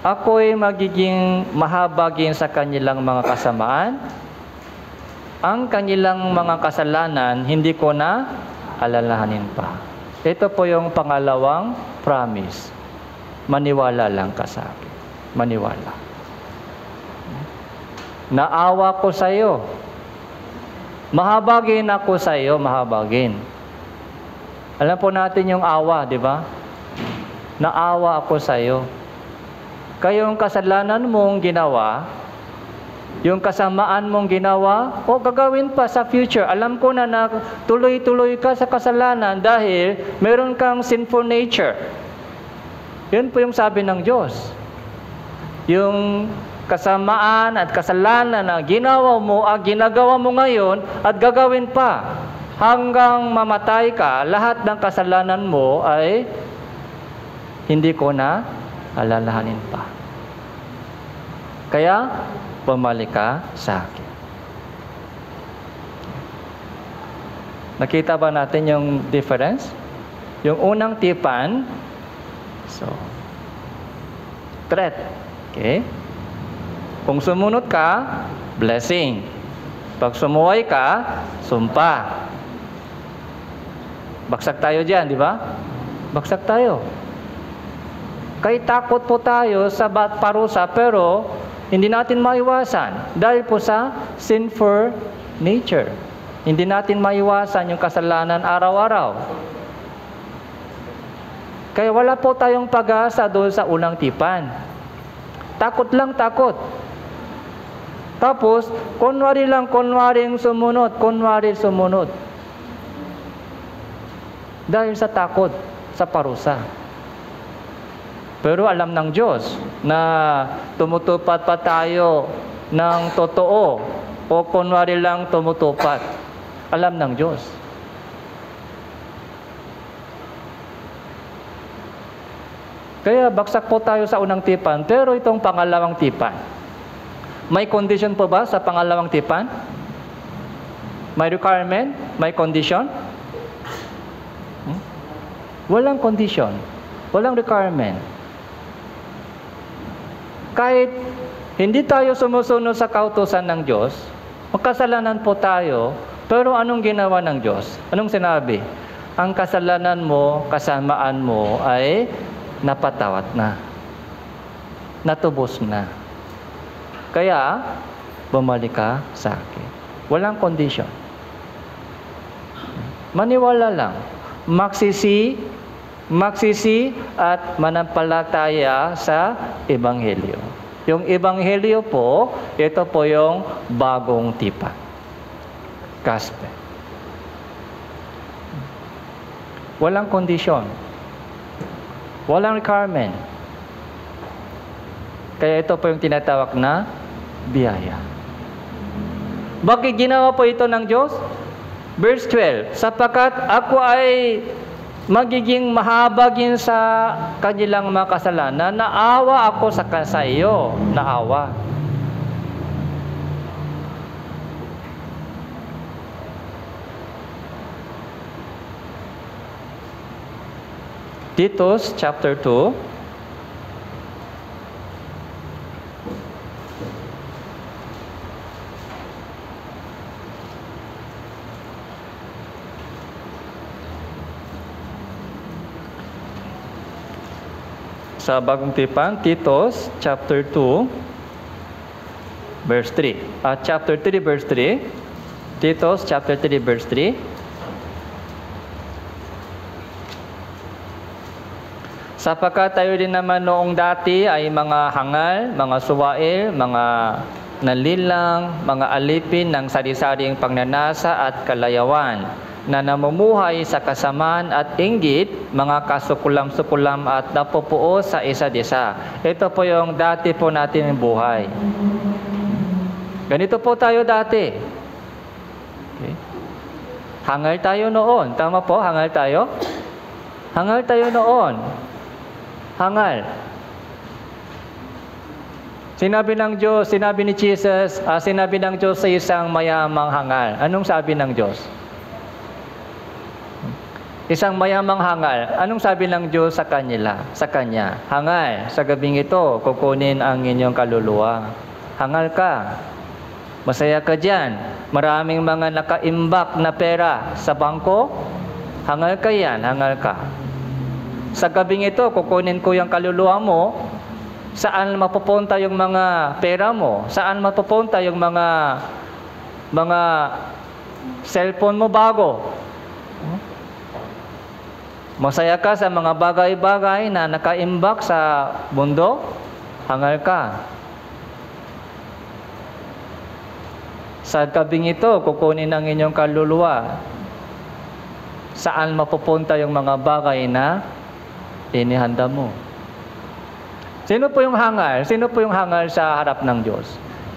Ako'y magiging mahabagin sa kanilang mga kasamaan. Ang kanilang mga kasalanan, hindi ko na alalahanin pa. Ito po yung pangalawang promise. Maniwala lang ka sa akin. Maniwala. Naawa ko sa iyo. Mahabagin ako sa iyo, mahabagin. Alam po natin yung awa, di ba? Naawa ako sa iyo. Kaya yung kasalanan mong ginawa, yung kasamaan mong ginawa, o gagawin pa sa future. Alam ko na tuloy-tuloy ka sa kasalanan dahil meron kang sinful nature. Yun po yung sabi ng Diyos. Yung kasamaan at kasalanan na ginawa mo at ginagawa mo ngayon at gagawin pa. Hanggang mamatay ka, lahat ng kasalanan mo ay hindi ko na alalahanin pa. Kaya, bumalik ka sa akin. Nakita ba natin yung difference? Yung unang tipan, threat. Okay? Kung sumunod ka, blessing. Pag sumuway ka, sumpa. Bagsak tayo dyan, di ba? Bagsak tayo. Kahit takot po tayo sa parusa, pero hindi natin maiwasan dahil po sa sinful nature. Hindi natin maiwasan yung kasalanan araw-araw. Kaya wala po tayong pag-asa doon sa unang tipan. Takot lang, takot. Tapos, kunwaring sumunod. Dahil sa takot, sa parusa. Pero alam ng Diyos na tumutupad pa tayo ng totoo o kunwari lang tumutupad. Alam ng Diyos. Kaya baksak po tayo sa unang tipan, pero itong pangalawang tipan. May condition po ba sa pangalawang tipan? May requirement? May condition? Walang condition. Walang requirement. Kahit hindi tayo sumusunod sa kautusan ng Diyos, magkasalanan po tayo, pero anong ginawa ng Diyos? Anong sinabi? Ang kasalanan mo, kasamaan mo ay napatawad na. Natubos na. Kaya, bumalik ka sa akin. Walang condition. Maniwala lang. Magsisi at manampalataya sa Ebanghelyo. Yung Ebanghelyo po, ito po yung bagong tipan. Gospel. Walang kondisyon. Walang requirement. Kaya ito po yung tinatawag na biyaya. Bakit ginawa po ito ng Diyos? Verse 12, sapagkat ako ay magiging mahabagin sa kanilang mga kasalanan, naawa ako sa iyo, naawa. Titus chapter 2. Sa bagong tipan, Titus chapter 2 verse 3. Chapter 3 verse 3. Titus chapter 3 verse 3. Sapagkat tayo din naman noong dati ay mga hangal, mga suwail, mga nalilang, mga alipin ng sari-saring pagnanasa at kalayawan, na namumuhay sa kasamaan at inggit, mga kasukulam-sukulam at napupuo sa isa't isa. Ito po yung dati po natin buhay. Ganito po tayo dati. Okay. Hangal tayo noon. Tama po, hangal tayo? Hangal tayo noon. Hangal. Sinabi ng Diyos, sinabi ni Jesus, sinabi ng Diyos sa isang mayamang hangal. Anong sabi ng Diyos? Isang mayamang hangal. Anong sabi ng Diyos sa kanya? Hangal, sa gabing ito, kukunin ang inyong kaluluwa. Hangal ka. Masaya ka dyan. Maraming mga nakaimbak na pera sa bangko. Hangal ka yan, hangal ka. Sa gabing ito, kukunin ko yung kaluluwa mo. Saan mapupunta yung mga pera mo? Saan mapupunta yung mga Cellphone mo bago. Masaya ka sa mga bagay-bagay na nakaimbak sa mundo, hangal ka. Sa gabing ito, kukunin ang inyong kaluluwa. Saan mapupunta yung mga bagay na inihanda mo? Sino po yung hangal? Sino po yung hangal sa harap ng Diyos?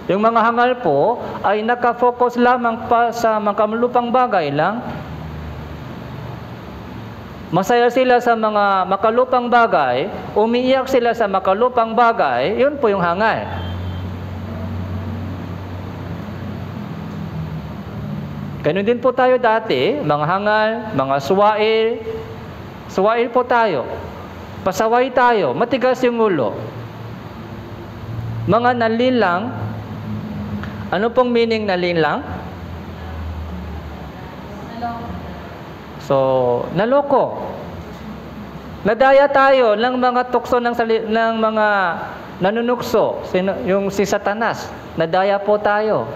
Yung mga hangal po ay nakafocus lamang pa sa makamlupang bagay lang. Masaya sila sa mga makalupang bagay, umiiyak sila sa makalupang bagay, yun po yung hangal. Ganun din po tayo dati, mga hangal, mga suwail. Suwail po tayo. Pasaway tayo, matigas yung ulo. Mga nalinlang, ano pong meaning nalinlang? So, naloko. Nadaya tayo ng mga tukso ng mga nanunukso, yung si Satanas. Nadaya po tayo.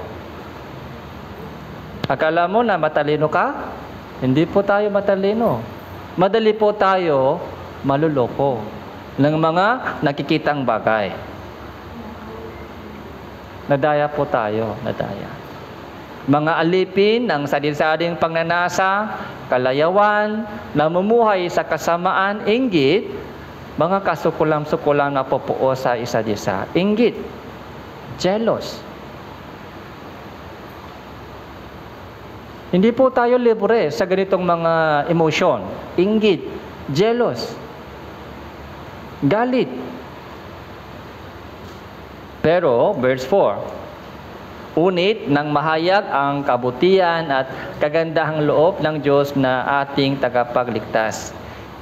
Akala mo na matalino ka? Hindi po tayo matalino. Madali po tayo maluloko ng mga nakikitang bagay. Nadaya po tayo, nadaya. Mga alipin ng sadin-sading pagnanasa, kalayawan, namumuhay sa kasamaan, inggit, mga kasukulam-sukulam na popuo sa isa't isa. Inggit, jealous. Hindi po tayo libre sa ganitong mga emosyon. Inggit, jealous, galit. Pero, verse 4, unit nang mahayag ang kabutihan at kagandahang loob ng Diyos na ating tagapagligtas.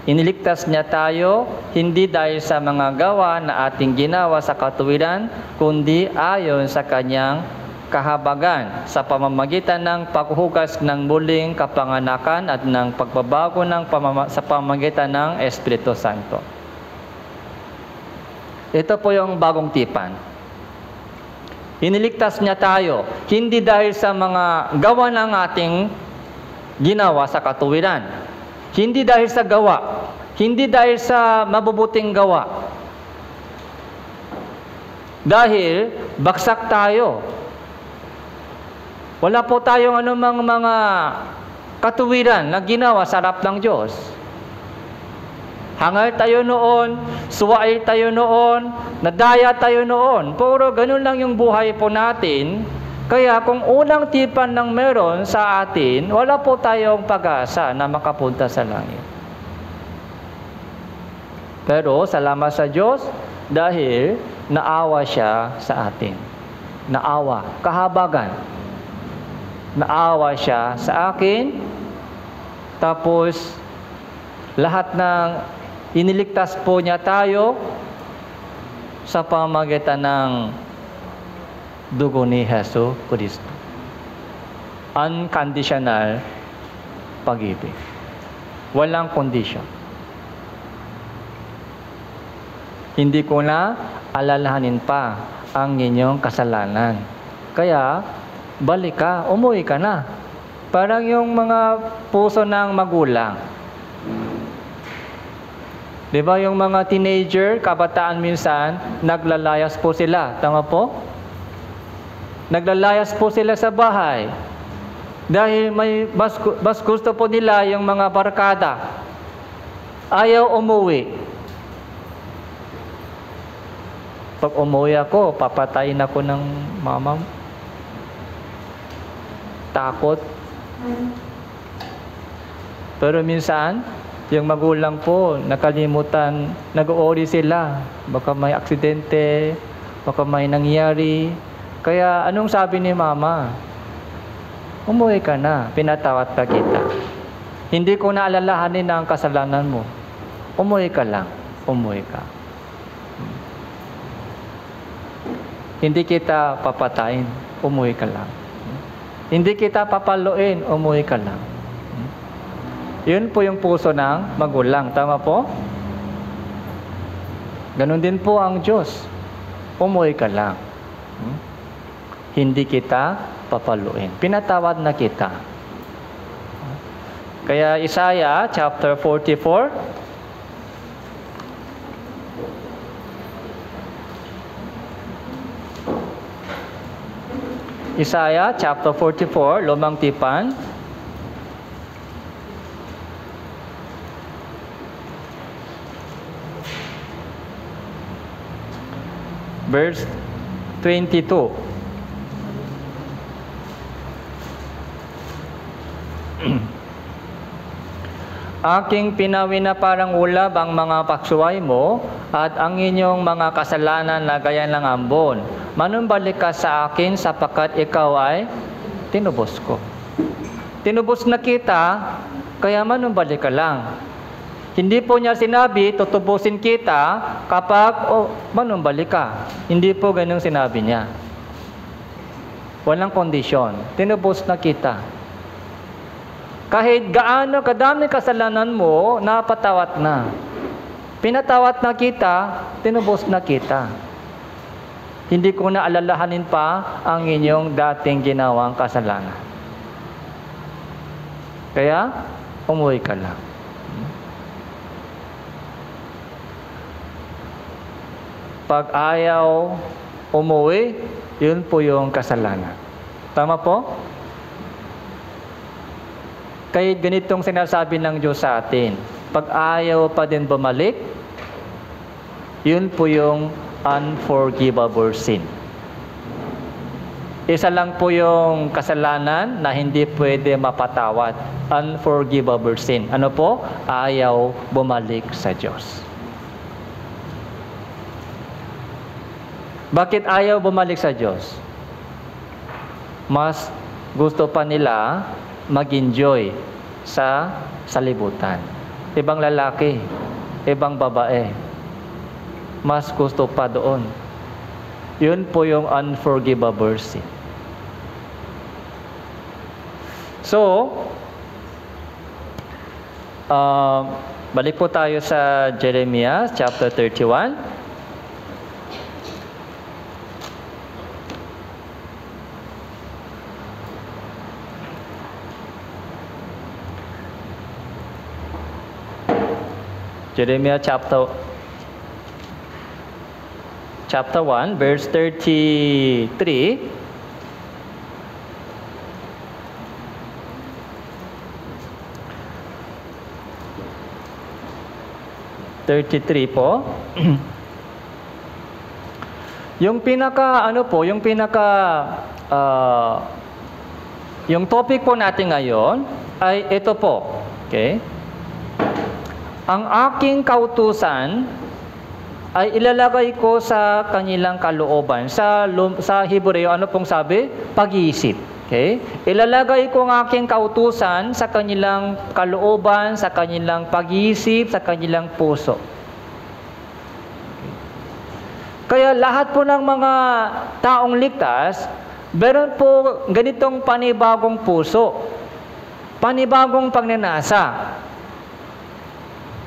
Iniligtas niya tayo hindi dahil sa mga gawa na ating ginawa sa katuwiran, kundi ayon sa kanyang kahabagan sa pamamagitan ng paghuhugas ng muling kapanganakan at ng pagbabago sa pamamagitan ng Espiritu Santo. Ito po yung bagong tipan. Iniligtas niya tayo, hindi dahil sa mga gawa ng ating ginawa sa katuwiran. Hindi dahil sa gawa. Hindi dahil sa mabubuting gawa. Dahil baksak tayo. Wala po tayong anumang mga katuwiran na ginawa sa harap ng Diyos. Hangal tayo noon, suwail tayo noon, nadaya tayo noon. Puro ganun lang yung buhay po natin. Kaya kung unang tipan ng meron sa atin, wala po tayong pag-asa na makapunta sa langit. Pero salamat sa Diyos dahil naawa siya sa atin. Naawa, kahabagan. Naawa siya sa akin. Tapos lahat ng iniligtas po niya tayo sa pamamagitan ng dugo ni Hesus Kristo. Unconditional pag-ibig. Walang condition. Hindi ko na alalahanin pa ang inyong kasalanan. Kaya, balik ka, umuwi ka na. Parang yung mga puso ng magulang. Diba yung mga teenager, kabataan minsan, naglalayas po sila. Tama po? Naglalayas po sila sa bahay. Dahil mas gusto po nila yung mga barkada. Ayaw umuwi. Pag umuwi ako, papatayin ako ng mama. Takot. Pero minsan, yung magulang po, nakalimutan, nag-uuri sila. Baka may aksidente, baka may nangyari. Kaya anong sabi ni mama? Umuwi ka na, pinatawad pa kita. Hindi ko na alalahanin na ang kasalanan mo. Umuwi ka lang, umuwi ka. Hindi kita papatayin, umuwi ka lang. Hindi kita papaluin, umuwi ka lang. Yun po yung puso ng magulang. Tama po? Ganon din po ang Diyos. Umuwi ka lang. Hindi kita papaluin. Pinatawad na kita. Kaya Isaiah chapter 44. Isaiah chapter 44, Lumang Tipan. Verse 22. Aking pinawi na parang ulab ang mga paksuway mo at ang inyong mga kasalanan na gaya ng ambon. Manumbalik ka sa akin sapagkat ikaw ay tinubos ko. Tinubos na kita, kaya manumbalik ka lang. Hindi po niya sinabi, tutubusin kita kapag manumbalik ka. Hindi po ganun sinabi niya. Walang kondisyon. Tinubos na kita. Kahit gaano kadami kasalanan mo, napatawat na. Pinatawat na kita, tinubos na kita. Hindi ko na alalahanin pa ang inyong dating ginawang kasalanan. Kaya, umuwi ka lang. Pag ayaw umuwi, yun po yung kasalanan. Tama po? Kaya ganitong sinasabi ng Diyos sa atin. Pag ayaw pa din bumalik, yun po yung unforgivable sin. Isa lang po yung kasalanan na hindi pwede mapatawad. Unforgivable sin. Ano po? Ayaw bumalik sa Diyos. Bakit ayaw bumalik sa Diyos? Mas gusto pa nila mag-enjoy sa salibutan. Ibang lalaki, ibang babae. Mas gusto pa doon. Yun po yung unforgivable sin. So, balik po tayo sa Jeremiah chapter 31. Jeremiah chapter 1, verse 33. 33 po. Yung topic po natin ngayon ay ito po. Okay? Ang aking kautusan ay ilalagay ko sa kanilang kalooban. Sa Hebreo, ano pong sabi? Pag-iisip. Okay? Ilalagay ko ang aking kautusan sa kanilang kalooban, sa kanilang pag-iisip, sa kanilang puso. Kaya lahat po ng mga taong ligtas, meron po ganitong panibagong puso. Panibagong pagnanasa.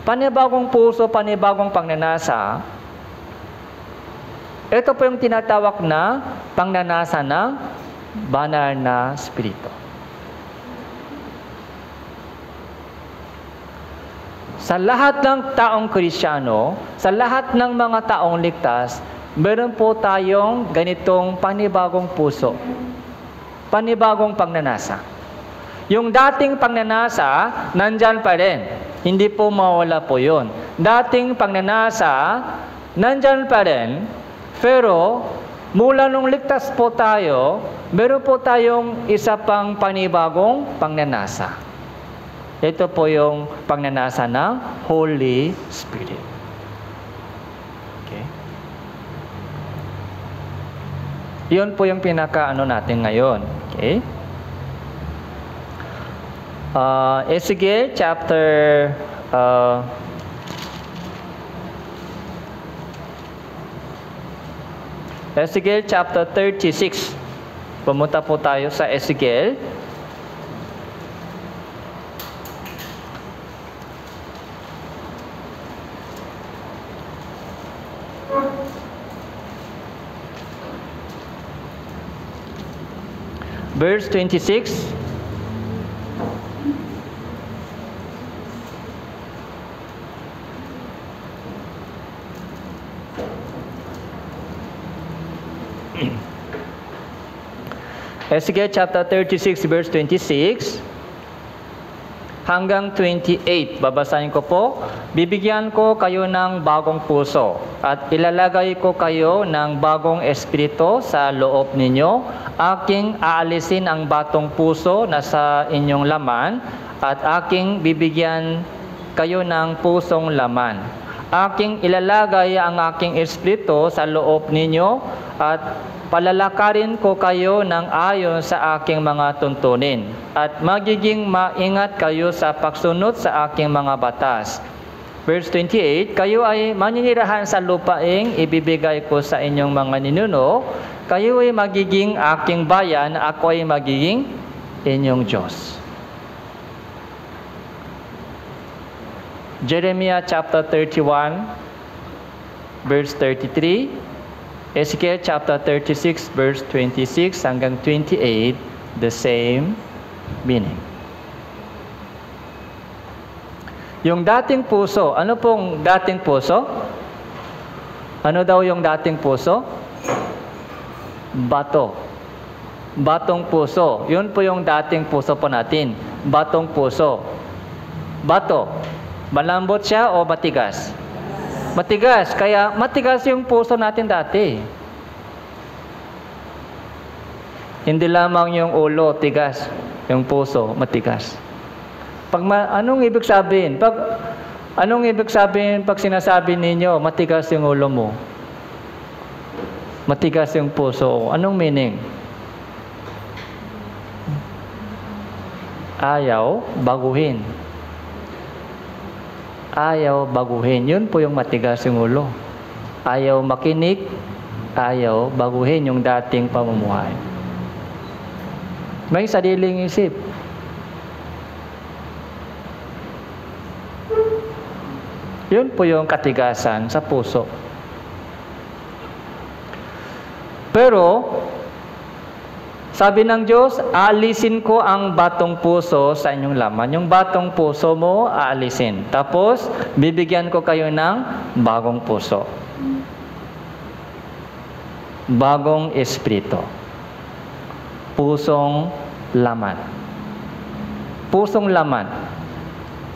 Panibagong puso, panibagong pagnanasa. Ito po yung tinatawag na pagnanasa ng banal na Espiritu. Sa lahat ng taong Kristiyano, sa lahat ng mga taong ligtas, meron po tayong ganitong panibagong puso. Panibagong pagnanasa. Yung dating pagnanasa, nandyan pa rin. Hindi po mawala po yun. Dating pagnanasa, nandyan pa rin. Pero, mula nung ligtas po tayo, meron po tayong isa pang panibagong pagnanasa. Ito po yung pagnanasa ng Holy Spirit. Okay? Yun po yung pinaka-ano natin ngayon. Okay? Ezekiel chapter Ezekiel chapter 36. Pumunta po tayo sa Ezekiel. Verse 26. Ezekiel chapter 36 verse 26 hanggang 28. Babasahin ko po. Bibigyan ko kayo ng bagong puso at ilalagay ko kayo ng bagong espiritu sa loob ninyo. Aking aalisin ang batong puso na sa inyong laman at aking bibigyan kayo ng pusong laman. Aking ilalagay ang aking espiritu sa loob ninyo at palalakarin ko kayo ng ayon sa aking mga tuntunin at magiging maingat kayo sa pagsunod sa aking mga batas. Verse 28, kayo ay maninirahan sa lupaing ibibigay ko sa inyong mga ninuno. Kayo ay magiging aking bayan, ako ay magiging inyong Diyos. Jeremiah chapter 31, verse 33. Ezekiel chapter 36, verse 26 hanggang 28, the same meaning. Yung dating puso, ano pong dating puso? Ano daw yung dating puso? Bato. Batong puso. Yun po yung dating puso po natin. Batong puso. Bato. Malambot siya o matigas? Matigas. Kaya matigas yung puso natin dati. Hindi lamang yung ulo tigas, yung puso matigas. Anong ibig sabihin? Anong ibig sabihin pag sinasabi ninyo matigas yung ulo mo? Matigas yung puso. Anong meaning? Ayaw baguhin. Ayaw baguhin. Yun po yung matigas yung ulo. Ayaw makinig, ayaw baguhin yung dating pamumuhay. May sariling isip. Yun po yung katigasan sa puso. Pero, sabi ng Diyos, aalisin ko ang batong puso sa inyong laman. Yung batong puso mo, aalisin. Tapos, bibigyan ko kayo ng bagong puso. Bagong espiritu. Pusong laman. Pusong laman.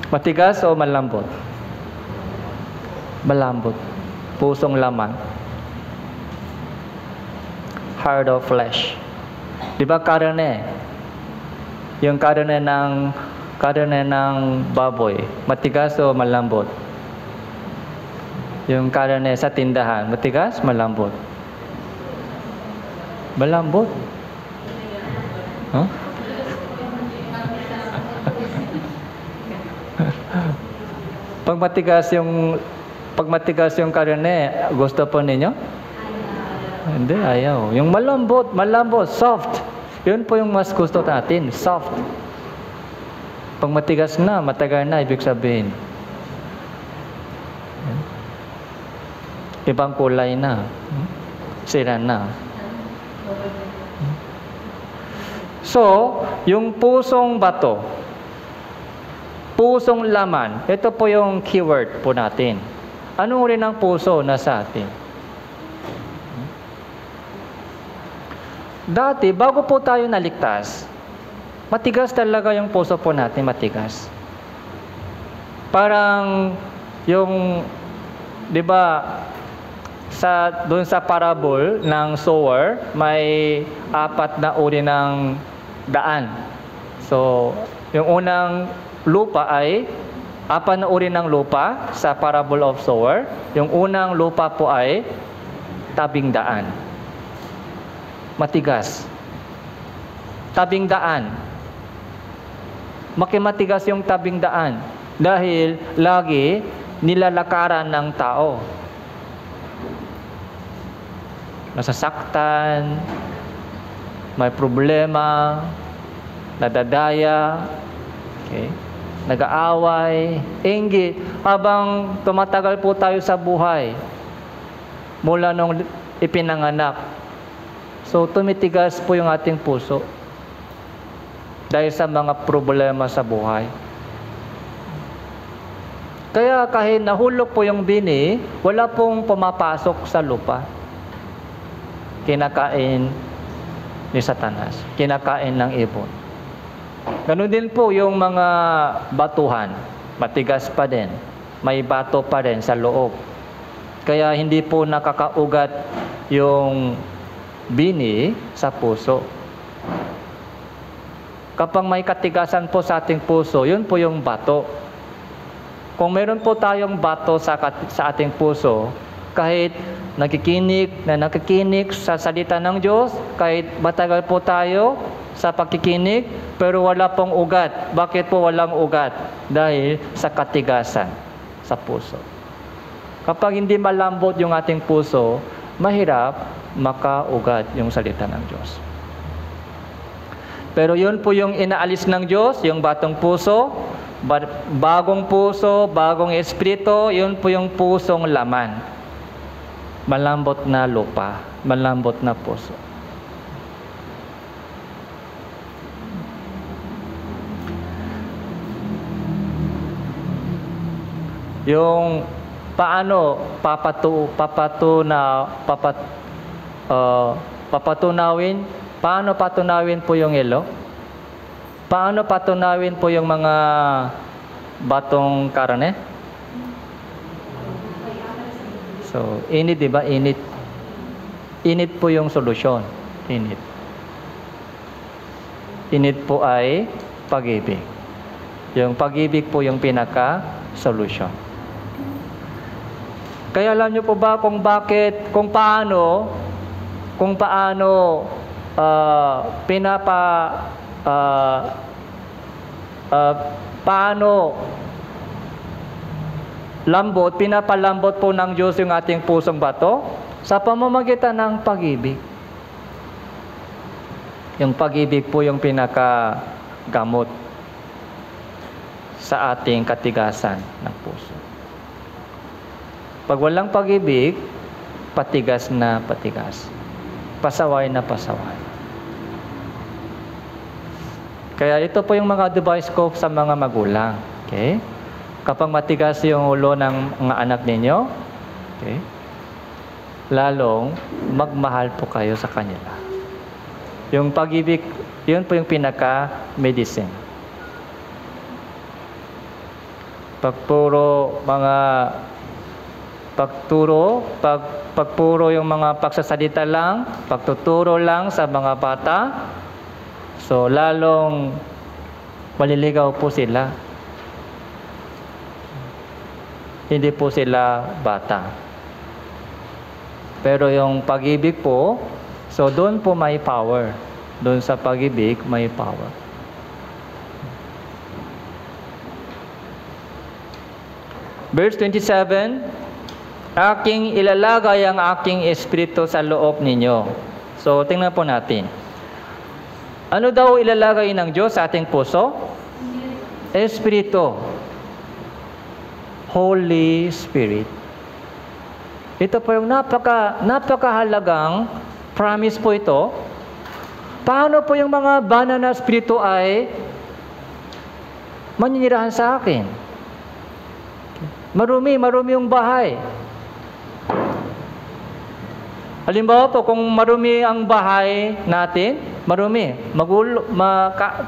Matigas o malambot? Malambot. Pusong laman. Heart of flesh. Di ba karne? Yung karne ng baboy, matigas o malambot? Yung karne sa tindahan, matigas, malambot? Malambot. Huh? Pag matigas yung karne, gusto po ninyo? Hindi, ayaw. Yung malambot, soft. Yun po yung mas gusto natin, soft. Pag matigas na, matagal na, ibig sabihin. Ibang kulay na. Sira na. So, yung pusong bato, pusong laman, ito po yung keyword po natin. Anong rin ang puso na sa atin? Dati, bago po tayo naligtas, matigas talaga yung puso po natin, matigas. Parang yung, di ba, doon sa parable ng sower, may 4 na uri ng daan. So, yung unang lupa ay 4 na uri ng lupa sa parable of sower. Yung unang lupa po ay tabing daan. Matigas. Tabing daan. Matigas yung tabing daan dahil lagi nilalakaran ng tao. Nasasaktan, may problema, nadadaya, okay, nag-aaway, inggit. Habang tumatagal po tayo sa buhay, mula nung ipinanganak, so, tumitigas po yung ating puso dahil sa mga problema sa buhay. Kaya kahit nahulog po yung bini, wala pong pumapasok sa lupa. Kinakain ni Satanas. Kinakain ng ibon. Ganun din po yung mga batuhan. Matigas pa din. May bato pa rin sa loob. Kaya hindi po nakakaugat yung bini sa puso. Kapag may katigasan po sa ating puso, yun po yung bato. Kung meron po tayong bato sa ating puso, kahit nakikinig sa salita ng Diyos, kahit matagal po tayo sa pagkikinig, pero wala pong ugat. Bakit po walang ugat? Dahil sa katigasan sa puso. Kapag hindi malambot yung ating puso, mahirap makaugat yung salita ng Diyos. Pero yun po yung inaalis ng Diyos, yung batong puso, bagong puso, bagong espiritu, yun po yung pusong laman. Malambot na lupa, malambot na puso. Yung paano papatunawin, paano patunawin po yung ilo? Paano patunawin po yung mga batong karne? So, init, di ba? Init. Init po yung solusyon. Init. Init po ay pag-ibig. Yung pag-ibig po yung pinaka-solusyon. Kaya alam niyo po ba kung bakit, kung paano pinapalambot po ng Diyos yung ating pusong bato? Sa pamamagitan ng pag-ibig. Yung pag-ibig po yung pinakagamot sa ating katigasan ng puso. Pag walang pag-ibig, patigas na patigas. Pasaway na pasaway. Kaya ito po yung mga advice ko sa mga magulang. Okay? Kapag matigas yung ulo ng mga anak ninyo, okay, lalong magmahal po kayo sa kanila. Yung pag-ibig, yun po yung pinaka-medicine. Pagpuro yung mga pagsasalita lang, pagtuturo lang sa mga bata, so lalong maliligaw po sila. Hindi po sila bata. Pero yung pag-ibig po, so doon po may power. Doon sa pag-ibig may power. Verse 27, aking ilalagay ang aking espiritu sa loob ninyo. So, tingnan po natin. Ano daw ilalagay ng Diyos sa ating puso? Espiritu. Holy Spirit. Ito po yung napakahalagang promise po ito. Paano po yung mga banal na espiritu ay maninirahan sa akin? Marumi yung bahay. Halimbawa po, kung marumi ang bahay natin, marumi,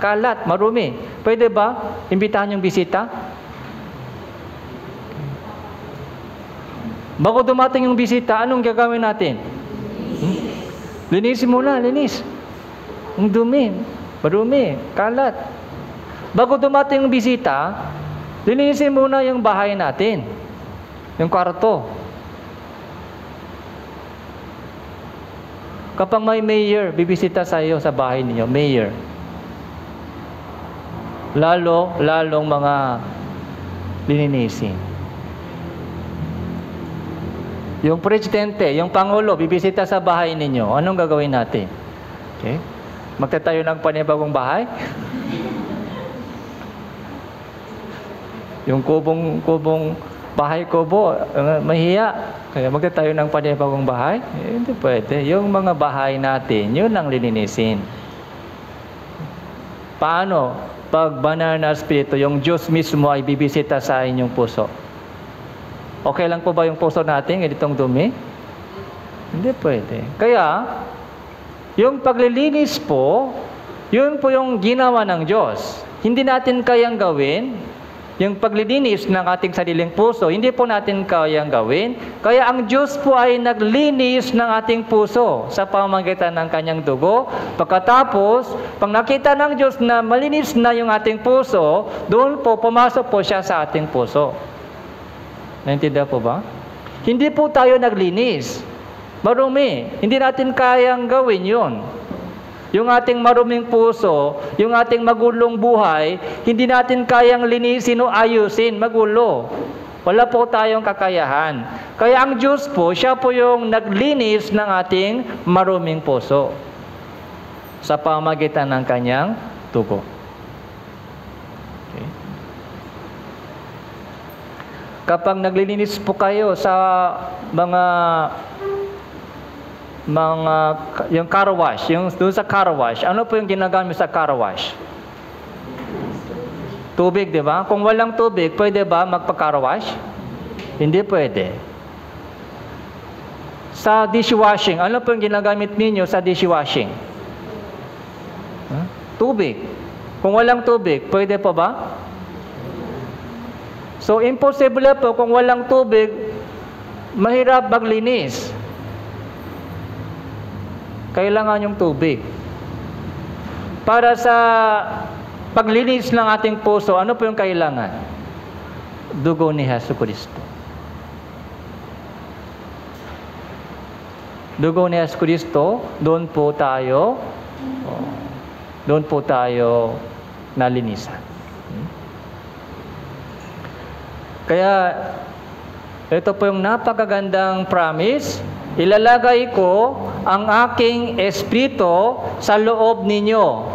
kalat, marumi. Pwede ba imbitahan yung bisita? Bago dumating yung bisita, anong gagawin natin? Linisin muna, linis. Ang dumi, marumi, kalat. Bago dumating yung bisita, linisin muna yung bahay natin. Yung kwarto. Kapag may mayor, bibisita sa iyo sa bahay niyo, mayor. Lalong mga lininisin. Yung presidente, yung pangulo, bibisita sa bahay ninyo. Anong gagawin natin? Okay? Magtatayo ng panibagong bahay? Yung kubong bahay kubo, mahiya. Kaya magtatayo ng panibagong bahay? Hindi pwede. Yung mga bahay natin, yun ang lininisin. Paano? Pag banal na espiritu, yung Diyos mismo ay bibisita sa inyong puso. Okay lang po ba yung puso natin, ganitong dumi? Hindi pwede. Kaya, Yung paglilinis po, yun po yung ginawa ng Diyos. Hindi natin kayang gawin. Yung paglilinis ng ating sariling puso, hindi po natin kayang gawin. Kaya ang Diyos po ay naglinis ng ating puso sa pamamagitan ng kanyang dugo. Pagkatapos, pag nakita ng Diyos na malinis na yung ating puso, doon po pumasok po siya sa ating puso. Naintindihan po ba? Hindi po tayo naglinis. Marumi. Hindi natin kayang gawin yun. Yung ating maruming puso, yung ating magulong buhay, hindi natin kayang linisin o ayusin, magulo. Wala po tayong kakayahan. Kaya ang Diyos po, siya po yung naglinis ng ating maruming puso sa pamamagitan ng kanyang dugo. Okay. Kapag naglilinis po kayo sa yung car wash, yung doon sa car wash, ano po yung ginagamit sa car wash? Tubig, di ba? Kung walang tubig, pwede ba magpa-car wash? Hindi pwede. Sa dishwashing, ano po yung ginagamit ninyo sa dishwashing? Tubig. Kung walang tubig, pwede po ba? So, imposible po kung walang tubig, mahirap maglinis. Kailangan yung tubig. Para sa paglinis ng ating puso, ano po yung kailangan? Dugo ni Jesucristo. Dugo ni Jesucristo, doon po tayo nalinisan. Kaya, ito po yung napakagandang promise. Ilalagay ko ang aking espiritu sa loob ninyo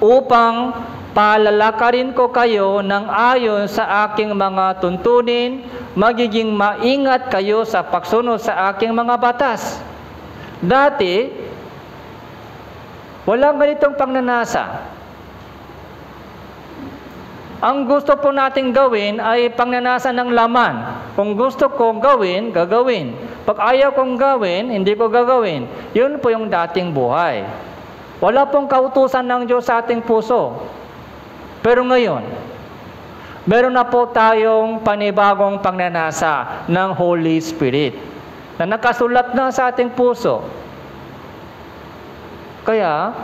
upang palalakarin ko kayo ng ayon sa aking mga tuntunin, magiging maingat kayo sa pagsunod sa aking mga batas. Dati, walang ganitong pangnanasa. Ang gusto po nating gawin ay pangnanasa ng laman. Kung gusto kong gawin, gagawin. Pag ayaw kong gawin, hindi ko gagawin. Yun po yung dating buhay. Wala pong kautusan ng Diyos sa ating puso. Pero ngayon, meron na po tayong panibagong pangnanasa ng Holy Spirit na nakasulat na sa ating puso. Kaya,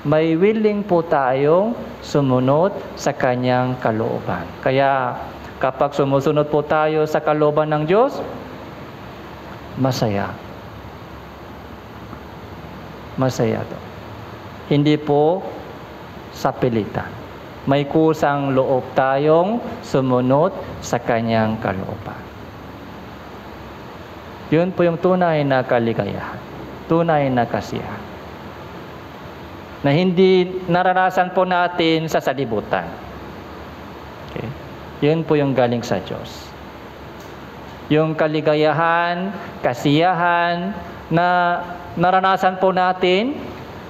may willing po tayong sumunod sa kanyang kalooban. Kaya kapag sumusunod po tayo sa kalooban ng Diyos, masaya. Masaya to. Hindi po sa pilitan. May kusang loob tayong sumunod sa kanyang kalooban. Yun po yung tunay na kaligayahan. Tunay na kasiyahan. Na hindi naranasan po natin sa salibutan. Okay? Yun po yung galing sa Diyos. Yung kaligayahan, kasiyahan na naranasan po natin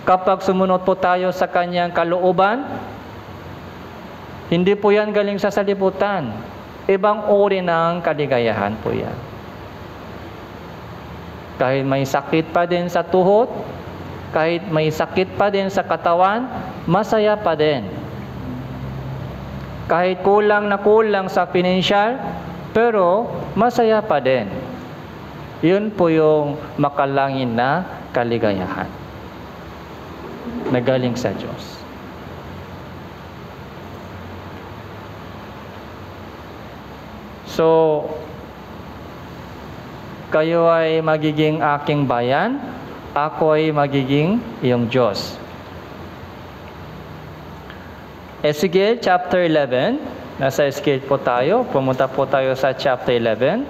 kapag sumunod po tayo sa kanyang kalooban, hindi po yan galing sa salibutan. Ibang uri ng kaligayahan po yan. Kahit may sakit pa din sa tuhod, kahit may sakit pa din sa katawan, masaya pa din. Kahit kulang na kulang sa pinansyal, pero masaya pa din. Yun po yung makalangin na kaligayahan na galing sa Diyos. So, kayo ay magiging aking bayan, ako ay magiging iyong Diyos. Ezekiel chapter 11. Nasa Ezekiel po tayo. Pumunta po tayo sa chapter 11.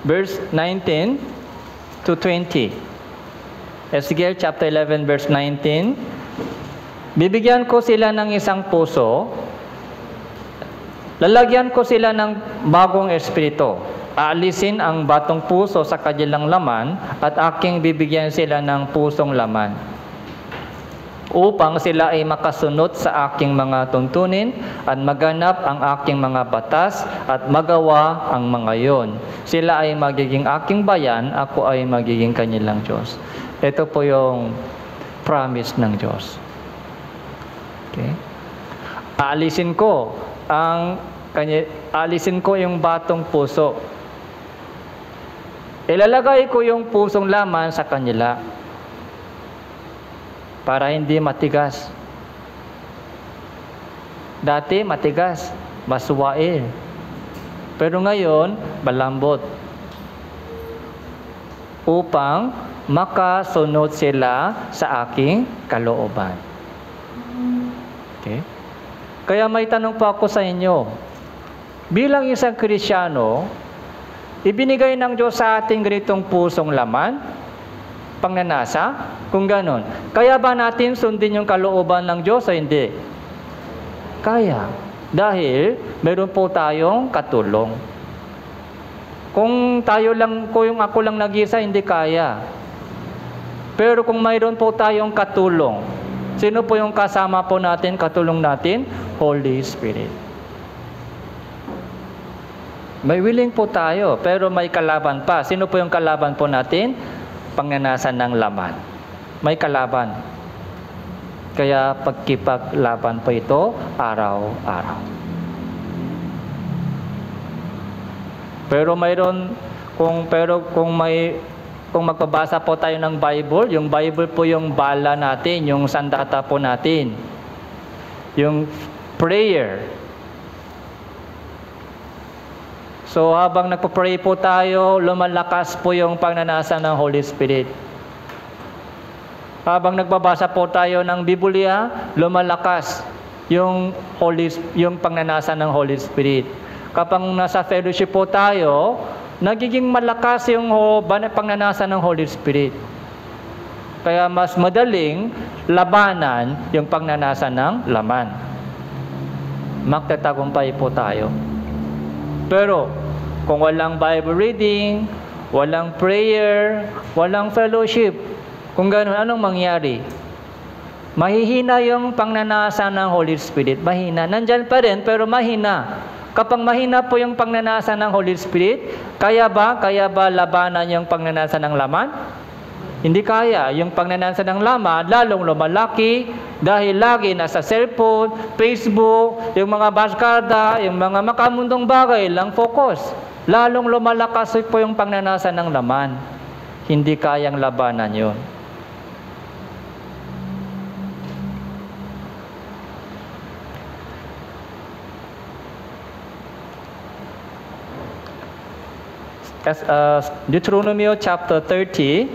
Verse 19 to 20. Ezekiel chapter 11 verse 19. Bibigyan ko sila ng isang puso, lalagyan ko sila ng bagong espiritu. Aalisin ang batong puso sa kanilang laman at aking bibigyan sila ng pusong laman. upang sila ay makasunod sa aking mga tuntunin at maganap ang aking mga batas at magawa ang mga yon. Sila ay magiging aking bayan, ako ay magiging kanilang Diyos. Ito po yung promise ng Diyos. Okay? Aalisin ko yung batong puso. Ilalagay ko yung pusong laman sa kanila para hindi matigas. Dati matigas, masuwain. Pero ngayon, malambot. Upang makasunod sila sa aking kalooban. Okay? Kaya may tanong po ako sa inyo. Bilang isang Kristiyano, ibinigay ng Diyos sa ating ganitong pusong laman, pangnanasa, kung ganon. Kaya ba natin sundin yung kalooban ng Diyos o hindi? Kaya. Dahil meron po tayong katulong. Kung ako lang nag-isa, hindi kaya. Pero kung mayroon po tayong katulong, sino po yung kasama po natin, katulong natin? Holy Spirit. May willing po tayo, pero may kalaban pa. Sino po yung kalaban po natin? Pangnanasan ng laman. May kalaban. Kaya pagkipaglaban po ito araw-araw. Pero kung magbabasa po tayo ng Bible, yung Bible po yung bala natin, yung sandata po natin. Yung prayer. So habang nagpo-pray po tayo, lumalakas po yung pagnanasa ng Holy Spirit. Habang nagbabasa po tayo ng Biblia, lumalakas yung pagnanasa ng Holy Spirit. Kapag nasa fellowship po tayo, nagiging malakas yung pagnanasa ng Holy Spirit. Kaya mas madaling labanan yung pagnanasa ng laman. Magtatagumpay po tayo. Pero kung walang Bible reading, walang prayer, walang fellowship, kung gano'n, anong mangyari? Mahihina yung pangnanasa ng Holy Spirit. Mahina. Nandyan pa rin, pero mahina. Kapag mahina po yung pangnanasa ng Holy Spirit, kaya ba labanan yung pangnanasa ng laman? Hindi kaya. Yung pagnanasa ng laman, lalong lumalaki dahil lagi nasa cellphone, Facebook, yung mga baskarda, yung mga makamundong bagay lang focus. Lalong lumalakas po yung pagnanasa ng laman. Hindi kayang labanan yun. Deuteronomy chapter 30.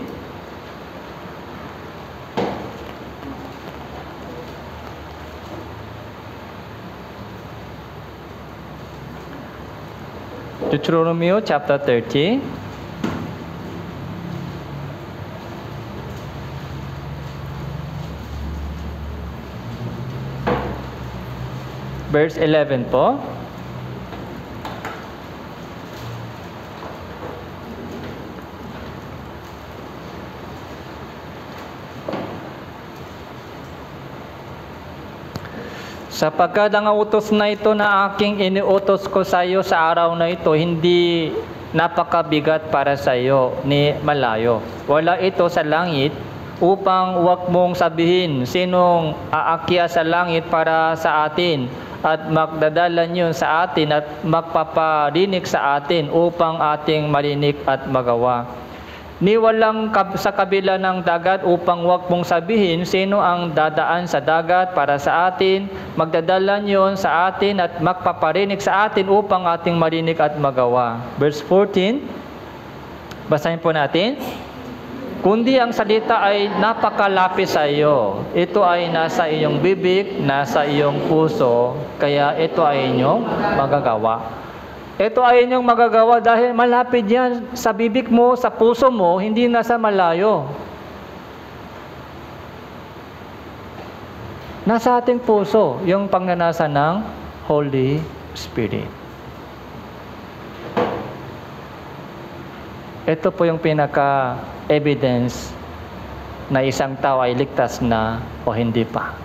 Deuteronomy chapter 30. Verse 11 po. Sapagkat ang utos na ito na aking iniutos ko sa iyo sa araw na ito, hindi napakabigat para sa iyo ni malayo. Wala ito sa langit upang huwag mong sabihin sinong aakyat sa langit para sa atin at magdadala niyon sa atin at magpaparinig sa atin upang ating marinig at magawa. Ni walang sa kabila ng dagat upang huwag mong sabihin sino ang dadaan sa dagat para sa atin, magdadala niyon sa atin at magpaparinig sa atin upang ating marinig at magawa. Verse 14, basahin po natin. Kundi ang salita ay napakalapit sa iyo. Ito ay nasa iyong bibig, nasa iyong puso, kaya ito ay inyong magagawa. Ito ay inyong magagawa dahil malapit yan sa bibig mo, sa puso mo, hindi nasa malayo. Nasa ating puso, yung pagnanasa ng Holy Spirit. Ito po yung pinaka-evidence na isang tao ay ligtas na o hindi pa.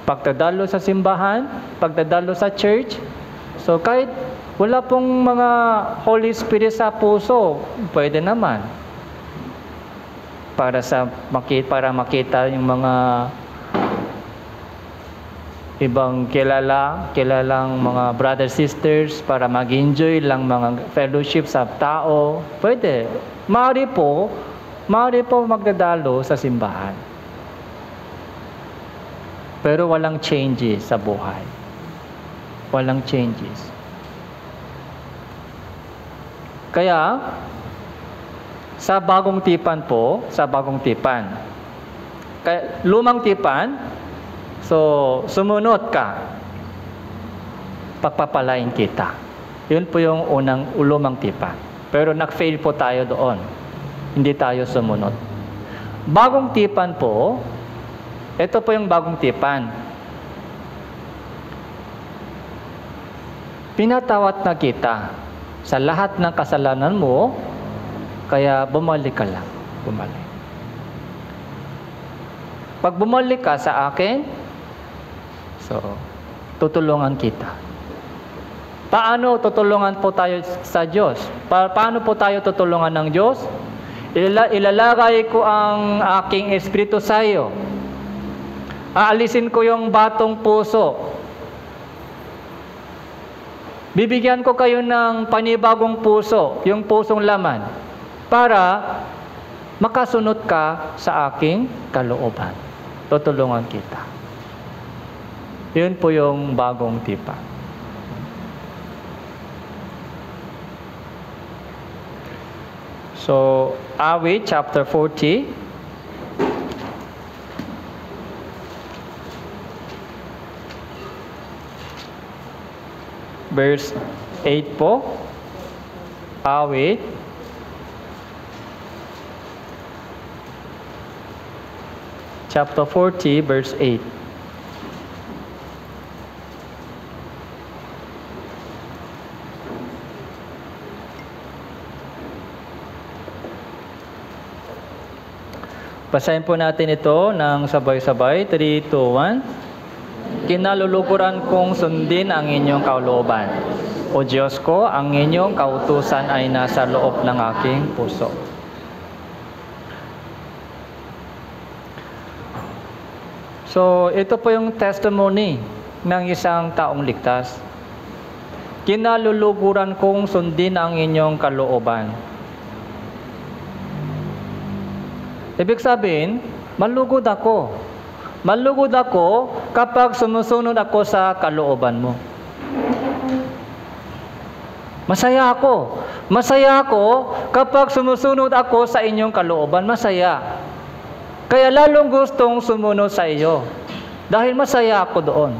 Pagdadalo sa simbahan, pagdadalo sa church, so kahit wala pong mga Holy Spirit sa puso, pwede naman. Para makita yung mga ibang kilalang mga brothers, sisters, para mag-enjoy lang mga fellowship sa tao, pwede. Maaari po magdadalo sa simbahan. Pero walang changes sa buhay. Walang changes. Kaya, sa bagong tipan, kaya, lumang tipan, so sumunod ka, pagpapalain kita. Yun po yung lumang tipan. Pero nag-fail po tayo doon. Hindi tayo sumunod. Bagong tipan po, ito po yung bagong tipan. Pinatawad na kita sa lahat ng kasalanan mo, kaya bumalik ka lang. Bumalik. Pag bumalik ka sa akin, so, tutulungan kita. Paano tutulungan po tayo sa Diyos? Paano po tayo tutulungan ng Diyos? Ilalagay ko ang aking espiritu sa iyo. Aalisin ko yung batong puso. Bibigyan ko kayo ng panibagong puso, yung pusong laman, para makasunod ka sa aking kalooban. Tutulungan kita. Yun po yung bagong tipan. So, Awit chapter 40. Verse 8 po. Awit. Chapter 40, verse 8. Basahin po natin ito ng sabay-sabay. 3, 2, 1. Kinalulukuran kong sundin ang inyong kalooban. O Diyos ko, ang inyong kautusan ay nasa loob ng aking puso. So, ito po yung testimony ng isang taong ligtas. Kinalulukuran kong sundin ang inyong kalooban. Ibig sabihin, malugod ako. Malugod ako kapag sumusunod ako sa kalooban mo. Masaya ako. Masaya ako kapag sumusunod ako sa inyong kalooban. Masaya. Kaya lalong gustong sumunod sa iyo. Dahil masaya ako doon.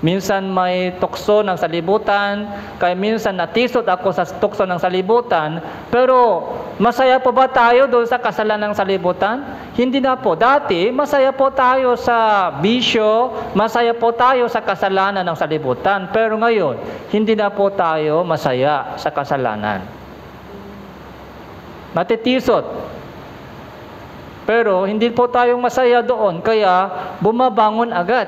Minsan may tukso ng salibutan, kaya minsan natisod ako sa tukso ng salibutan, pero masaya po ba tayo doon sa kasalanan ng salibutan? Hindi na po. Dati, masaya po tayo sa bisyo, masaya po tayo sa kasalanan ng salibutan, pero ngayon, hindi na po tayo masaya sa kasalanan. Natitisod. Pero hindi po tayong masaya doon, kaya bumabangon agad.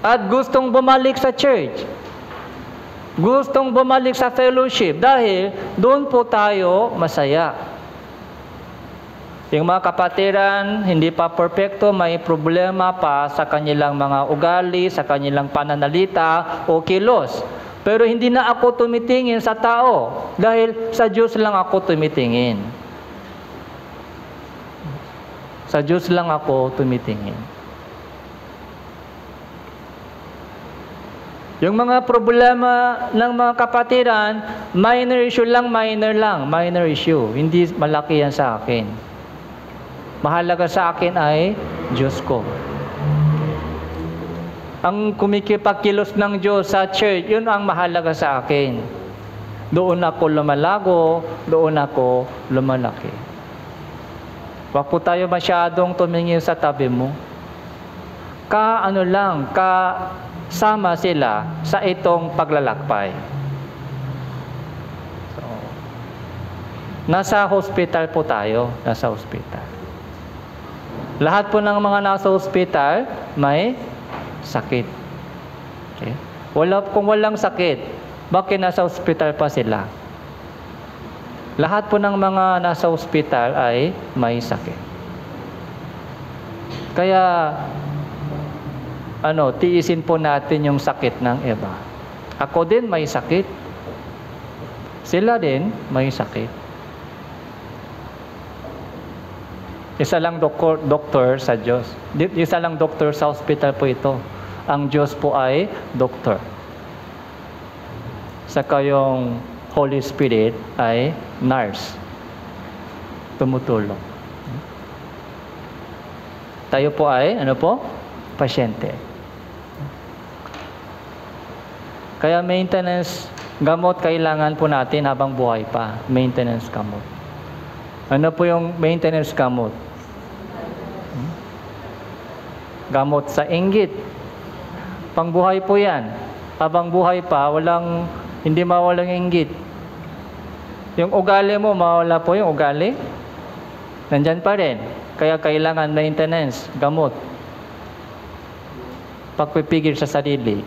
At gustong bumalik sa church. Gustong bumalik sa fellowship dahil doon po tayo masaya. Yung mga kapatiran, hindi pa perfecto, may problema pa sa kanilang mga ugali, sa kanilang pananalita o kilos. Pero hindi na ako tumitingin sa tao dahil sa Diyos lang ako tumitingin. Sa Diyos lang ako tumitingin. Yung mga problema ng mga kapatiran, minor issue lang, minor issue. Hindi malaki yan sa akin. Mahalaga sa akin ay Diyos ko. Ang kumikipakilos ng Diyos sa church, yun ang mahalaga sa akin. Doon ako lumalago, doon ako lumalaki. Huwag po tayo masyadong tumingin sa tabi mo. Sama sila sa itong paglalakbay. So, Nasa hospital po tayo. Nasa hospital. Lahat po ng mga nasa hospital may sakit. Okay? Kung walang sakit, bakit nasa hospital pa sila? Lahat po ng mga nasa hospital ay may sakit. Kaya, tiisin po natin yung sakit ng iba. Ako din may sakit. Sila din may sakit. Isa lang doktor sa Diyos. Isa lang doktor sa hospital po ito. Ang Diyos po ay doktor. Saka yung Holy Spirit ay nurse. Tumutulong. Tayo po ay, pasyente. Kaya maintenance, gamot kailangan po natin habang buhay pa. Maintenance gamot. Ano po yung maintenance gamot? Gamot sa inggit. Pangbuhay po yan. Habang buhay pa, hindi mawalang inggit. Yung ugali mo, mawala po yung ugali. Nandyan pa rin. Kaya kailangan maintenance, gamot. Pagpipigil sa sarili.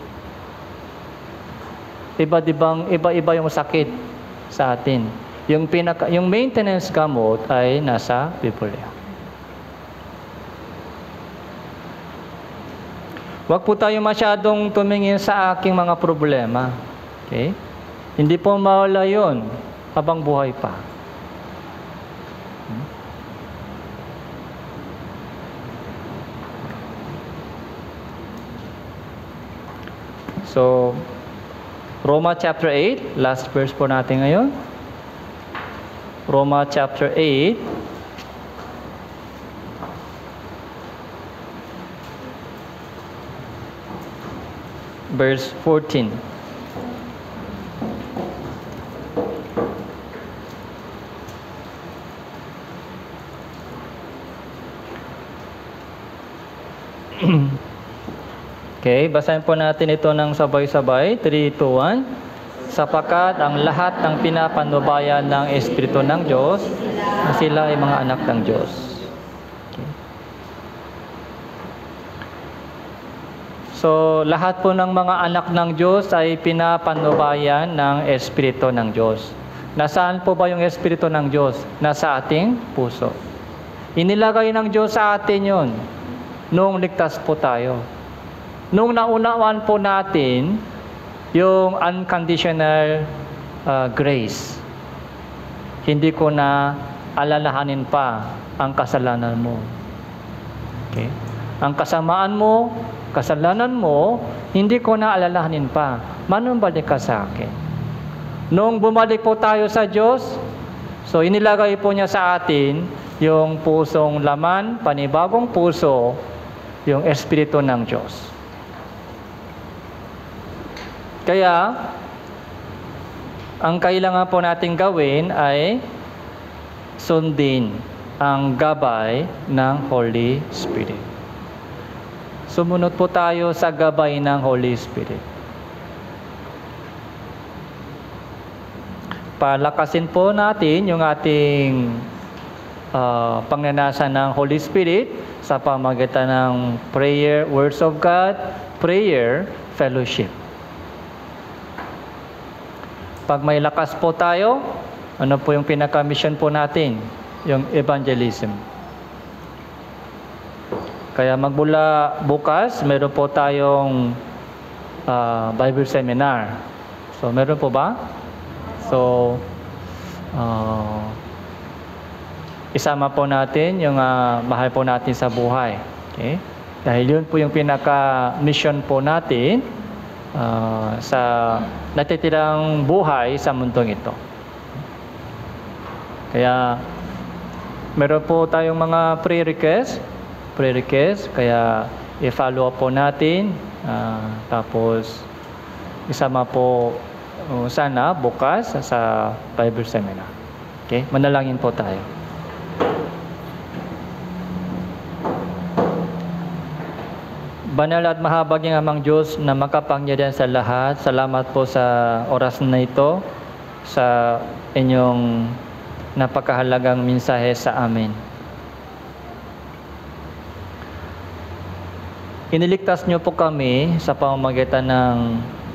Iba-iba yung sakit sa atin. Yung maintenance gamot ay nasa Biblia. Huwag po tayo masyadong tumingin sa aking mga problema. Okay? Hindi po mawala yun habang buhay pa. So, Roma chapter 8, last verse po natin ngayon. Roma chapter 8. Verse 14. Okay, basahin po natin ito ng sabay-sabay. 3, 2, 1. Sapagkat ang lahat ng pinapanubayan ng Espiritu ng Diyos, na sila ay mga anak ng Diyos. Okay. So, lahat po ng mga anak ng Diyos ay pinapanubayan ng Espiritu ng Diyos. Nasaan po ba yung Espiritu ng Diyos? Nasa ating puso. Inilagay ng Diyos sa atin yun noong ligtas po tayo. Nung naunawaan po natin yung unconditional grace, hindi ko na alalahanin pa ang kasalanan mo. Okay? Ang kasalanan mo, hindi ko na alalahanin pa. Manumbalik ka sa akin. Nung bumalik po tayo sa Diyos, so inilagay po niya sa atin yung pusong laman, panibagong puso, yung Espiritu ng Diyos. Kaya, ang kailangan po natin gawin ay sundin ang gabay ng Holy Spirit. Sumunod po tayo sa gabay ng Holy Spirit. Palakasin po natin yung ating pangnanasan ng Holy Spirit sa pamamagitan ng prayer, words of God, prayer, fellowship. Pag may lakas po tayo, ano po yung pinaka-mission po natin? Yung evangelism. Kaya magmula bukas, meron po tayong Bible seminar. So, meron po ba? So, isama po natin yung mahal po natin sa buhay. Okay? Dahil yun po yung pinaka-mission po natin sa natitirang buhay sa mundong ito. Kaya meron po tayong mga pre-request, kaya i-follow up po natin, tapos isama po sana bukas sa Bible seminar. Okay? Manalangin po tayo. Banal at mahabaging Amang Diyos na makapangyarihan sa lahat, salamat po sa oras na ito, sa inyong napakahalagang mensahe sa amin. Iniligtas niyo po kami sa pamamagitan ng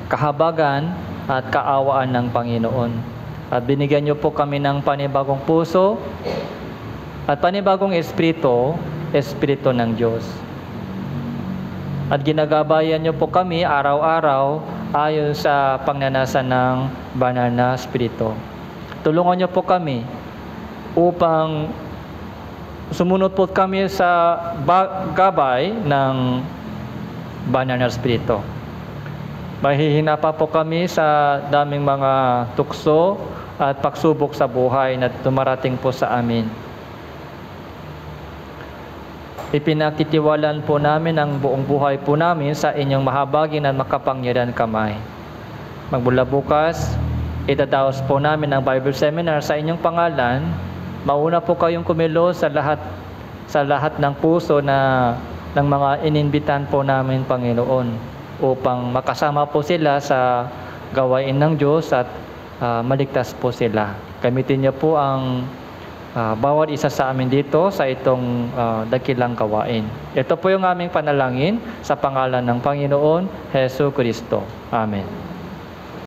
kahabagan at kaawaan ng Panginoon. At binigyan niyo po kami ng panibagong puso at panibagong espiritu ng Diyos. At ginagabayan niyo po kami araw-araw ayon sa pagnanasa ng banal na espiritu. Tulungan niyo po kami upang sumunod po kami sa gabay ng banal na espiritu. Mahihina pa po kami sa daming mga tukso at pagsubok sa buhay na dumarating po sa amin. Ipinagtitiwalaan po namin ang buong buhay po namin sa inyong mahabagin at makapangyarihan kamay. Magmula bukas, itadaos po namin ang Bible Seminar sa inyong pangalan. Mauna po kayong kumilos sa lahat ng puso ng mga ininbitan po namin, Panginoon, upang makasama po sila sa gawain ng Diyos at maligtas po sila. Gamitin niyo po ang bawat isa sa amin dito sa itong dakilang gawain. Ito po yung aming panalangin sa pangalan ng Panginoon Hesus Kristo. Amen.